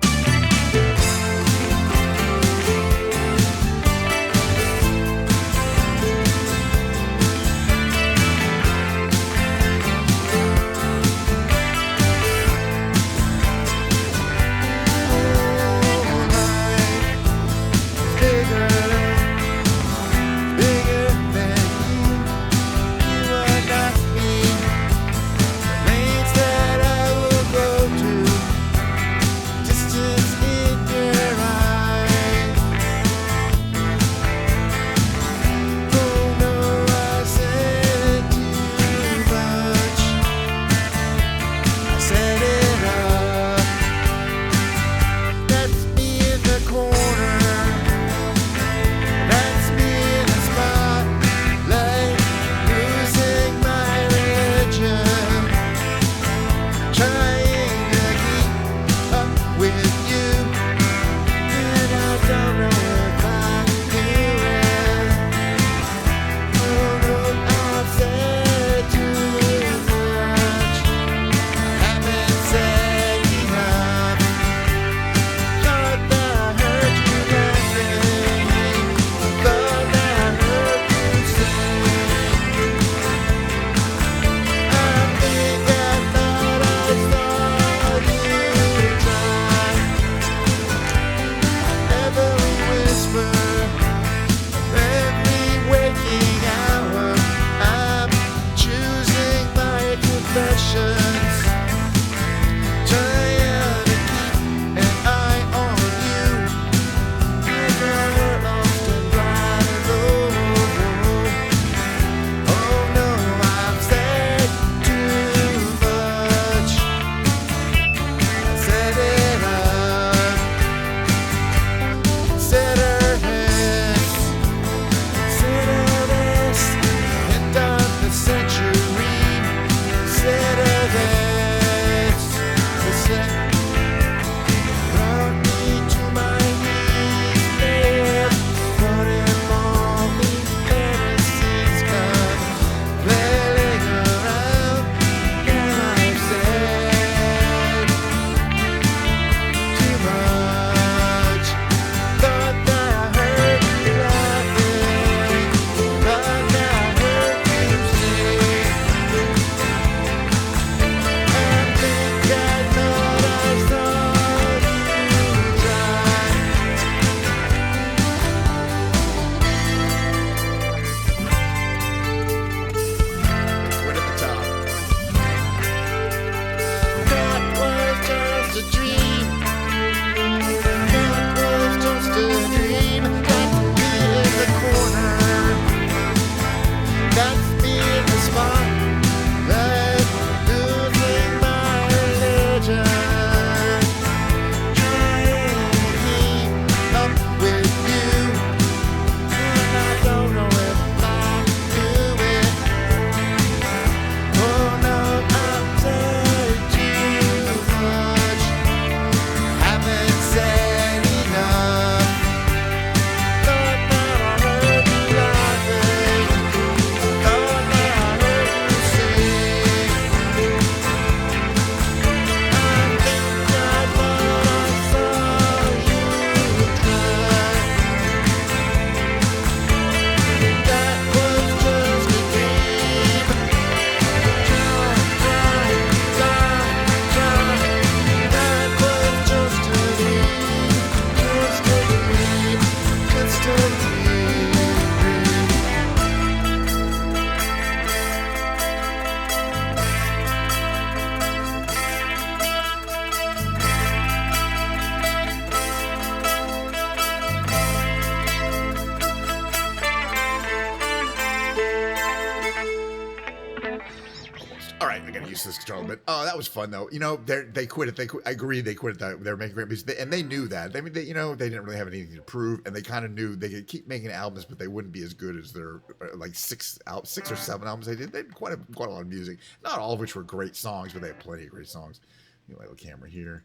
Speaker 1: use this guitar, but oh, that was fun though. They quit it. I agree. They quit it. They were making great music, and they knew that. They didn't really have anything to prove, and they kind of knew they could keep making albums, but they wouldn't be as good as their like 6 or 7 albums they did. They had quite a lot of music, not all of which were great songs, but they had plenty of great songs. Little camera here.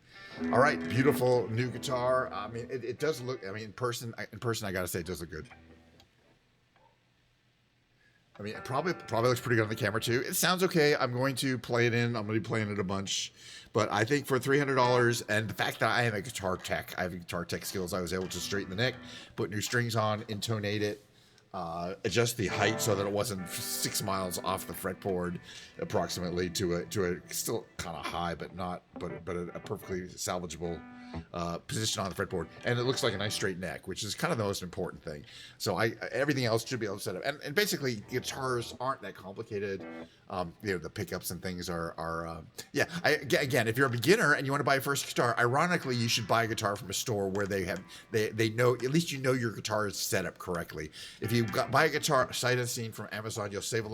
Speaker 1: All right, beautiful new guitar. I mean, it does look. I mean, in person, I gotta say, it does look good. I mean, it probably looks pretty good on the camera too. It sounds okay. I'm going to play it in. I'm going to be playing it a bunch, but I think for $300 and the fact that I am a guitar tech, I have guitar tech skills. I was able to straighten the neck, put new strings on, intonate it, adjust the height so that it wasn't 6 miles off the fretboard, approximately to a still kind of high, but a perfectly salvageable position on the fretboard, and it looks like a nice straight neck, which is kind of the most important thing. So everything else should be able to set up, and basically guitars aren't that complicated. The pickups and things are again, if you're a beginner and you want to buy a first guitar, ironically you should buy a guitar from a store where they know, at least your guitar is set up correctly. If you buy a guitar sight unseen from Amazon, you'll save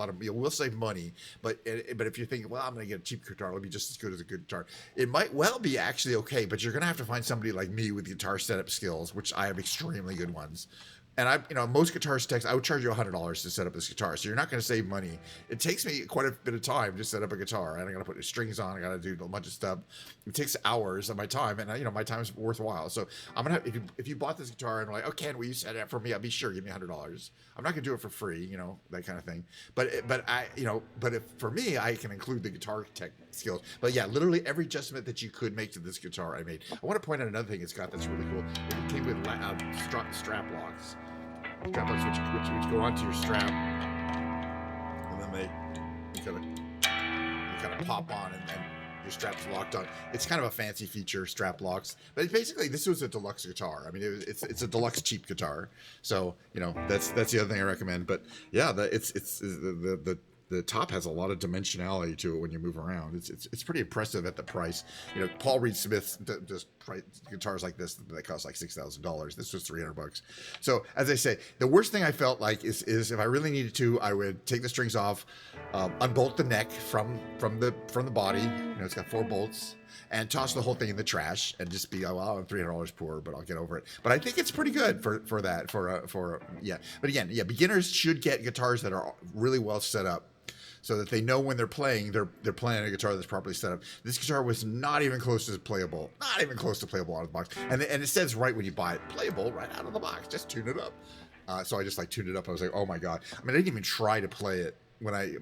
Speaker 1: money, but if you're thinking, well, I'm going to get a cheap guitar, it'll be just as good as a good guitar, it might well be actually okay, but you're going to have to find somebody like me with guitar setup skills, which I have extremely good ones. And most guitarist techs, I would charge you $100 to set up this guitar. So you're not going to save money. It takes me quite a bit of time to set up a guitar. And I got to put the strings on. I got to do a bunch of stuff. It takes hours of my time, and my time is worthwhile. So I'm gonna have, if you bought this guitar and like, oh, Ken, will you set it up for me? I'll be sure. Give me $100. I'm not gonna do it for free, that kind of thing. But if for me, I can include the guitar tech skills. But yeah, literally every adjustment that you could make to this guitar, I made. I want to point out another thing it's got that's really cool. It came with strap locks. Strap locks which go onto your strap, and then they kind of pop on, and then your strap's locked on. It's kind of a fancy feature, strap locks. But basically, this was a deluxe guitar. I mean, it's a deluxe cheap guitar. So that's the other thing I recommend. But yeah, the top has a lot of dimensionality to it when you move around. It's pretty impressive at the price. Paul Reed Smith does guitars like this that cost like $6,000. This was $300. So as I say, the worst thing I felt like is if I really needed to, I would take the strings off, unbolt the neck from the body. It's got 4 bolts. And toss the whole thing in the trash and just be, oh, well, I'm $300 poor, but I'll get over it. But I think it's pretty good for that. But again, beginners should get guitars that are really well set up, so that they know when they're playing a guitar that's properly set up. This guitar was not even close to playable out of the box. And it says right when you buy it, playable right out of the box. Just tune it up. So I just tuned it up. I was like, oh my god. I mean, I didn't even try to play it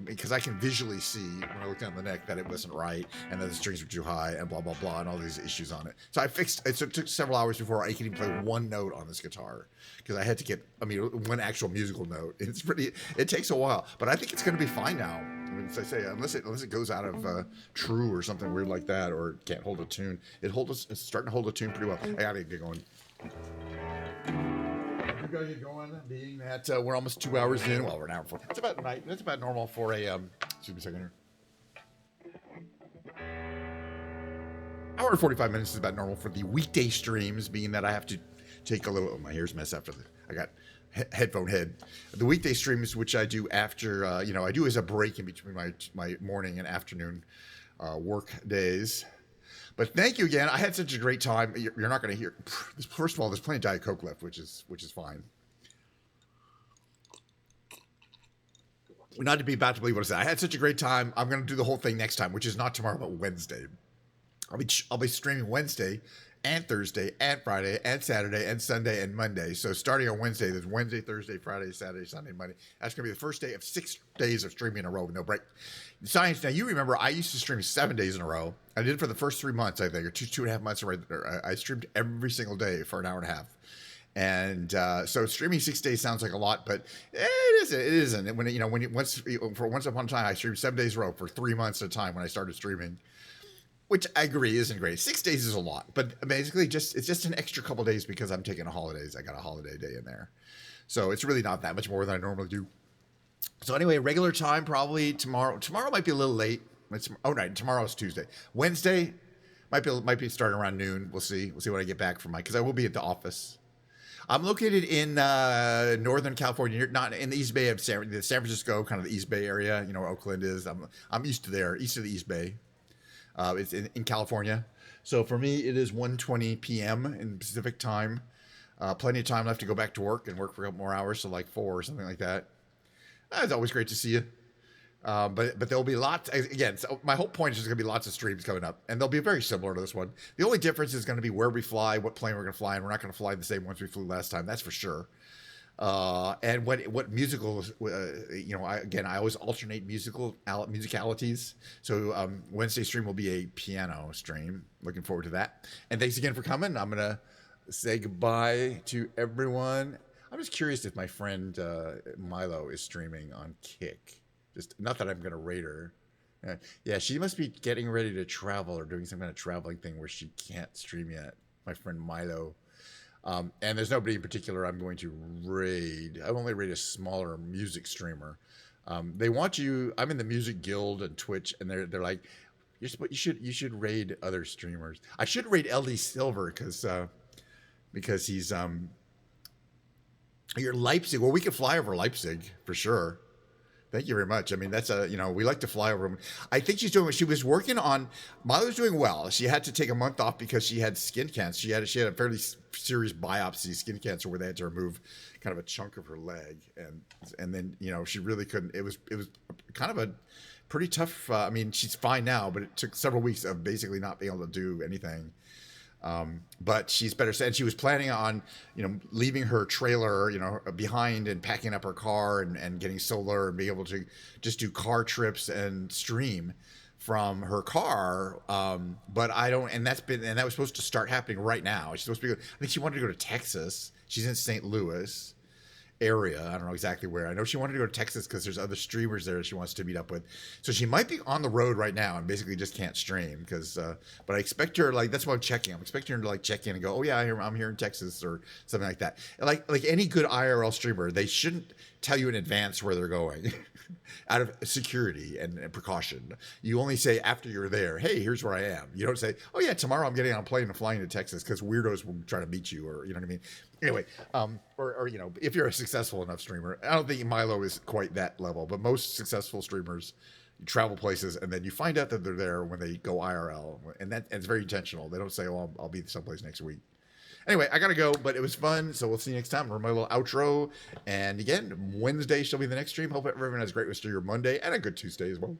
Speaker 1: because I can visually see when I look down the neck that it wasn't right, and that the strings were too high, and blah blah blah, and all these issues on it. So I fixed it. So it took several hours before I could even play one note on this guitar, because I had to get one actual musical note. It takes a while, but I think it's going to be fine now. I mean, as I say, unless it goes out of true or something weird like that, or can't hold a tune. It's starting to hold a tune pretty well. I gotta get going. We gotta get going, being that we're almost 2 hours in. Well, we're an hour before. That's about normal for a excuse me a second here. Hour and 45 minutes is about normal for the weekday streams, being that I have to take a little. Oh, my hair's a mess after I got headphone head. The weekday streams, which I do after I do as a break in between my morning and afternoon work days. But thank you again. I had such a great time. You're not going to hear. First of all, there's plenty of Diet Coke left, which is fine. Not to be about to believe what I said. I had such a great time. I'm going to do the whole thing next time, which is not tomorrow, but Wednesday. I'll be streaming Wednesday and Thursday and Friday and Saturday and Sunday and Monday. So starting on Wednesday, there's Wednesday, Thursday, Friday, Saturday, Sunday, Monday. That's going to be the first day of 6 days of streaming in a row with no break. Science. Now, you remember I used to stream 7 days in a row. I did it for the first 3 months, I think, or two and a half months. I streamed every single day for an hour and a half. And so streaming 6 days sounds like a lot, but it isn't. Once upon a time, I streamed 7 days in a row for 3 months at a time when I started streaming. Which I agree isn't great. 6 days is a lot, but basically it's just an extra couple days because I'm taking holidays. I got a holiday day in there. So it's really not that much more than I normally do. So anyway, regular time probably tomorrow. Tomorrow might be a little late. Tomorrow is Tuesday. Wednesday might be starting around noon. We'll see. We'll see when I get back from because I will be at the office. I'm located in Northern California. You're not in the East Bay of San Francisco, kind of the East Bay area. You know where Oakland is. I'm east of there, east of the East Bay. It's in California. So for me, it is 1:20 p.m. in Pacific time. Plenty of time left to go back to work and work for a couple more hours, so like 4 or something like that. It's always great to see you. But there'll be lots again. So my whole point is there's going to be lots of streams coming up, and they'll be very similar to this one. The only difference is going to be where we fly, what plane we're going to fly, and we're not going to fly the same ones we flew last time. That's for sure. And what musicals? I always alternate musicalities. So Wednesday stream will be a piano stream. Looking forward to that. And thanks again for coming. I'm gonna say goodbye to everyone. I'm just curious if my friend Milo is streaming on Kick. Just not that I'm gonna rate her. Yeah, she must be getting ready to travel or doing some kind of traveling thing where she can't stream yet. My friend Milo. And there's nobody in particular I'm going to raid. I only raid a smaller music streamer. They want you. I'm in the Music Guild and Twitch, and they're like, you should raid other streamers. I should raid LD Silver because he's you're Leipzig. Well, we could fly over Leipzig for sure. Thank you very much. I mean, that's we like to fly over. I think she was working on, Mother's doing well. She had to take a month off because she had skin cancer. She had a fairly serious biopsy, skin cancer, where they had to remove kind of a chunk of her leg. And then, she really couldn't, it was kind of a pretty tough, she's fine now, but it took several weeks of basically not being able to do anything. But she's better. And she was planning on, leaving her trailer, behind and packing up her car and getting solar and being able to just do car trips and stream from her car. But that was supposed to start happening right now. She's supposed to be, I think she wanted to go to Texas. She's in St. Louis area. I don't know exactly where. I know she wanted to go to Texas because there's other streamers there she wants to meet up with. So she might be on the road right now and basically just can't stream because. But I expect her, that's why I'm checking. I'm expecting her to check in and go, oh yeah, I'm here in Texas or something like that. Like any good IRL streamer, they shouldn't tell you in advance where they're going. Out of security and precaution. You only say after you're there, hey, here's where I am. You don't say, oh yeah, tomorrow I'm getting on a plane and flying to Texas, because weirdos will try to meet you, or you know what I mean? Anyway, or if you're a successful enough streamer, I don't think Milo is quite that level, but most successful streamers travel places and then you find out that they're there when they go IRL, and it's very intentional. They don't say, oh, I'll be someplace next week. Anyway, I gotta go, but it was fun, so we'll see you next time. Remember my little outro, and again, Wednesday shall be the next stream. Hope everyone has a great rest of your Monday and a good Tuesday as well.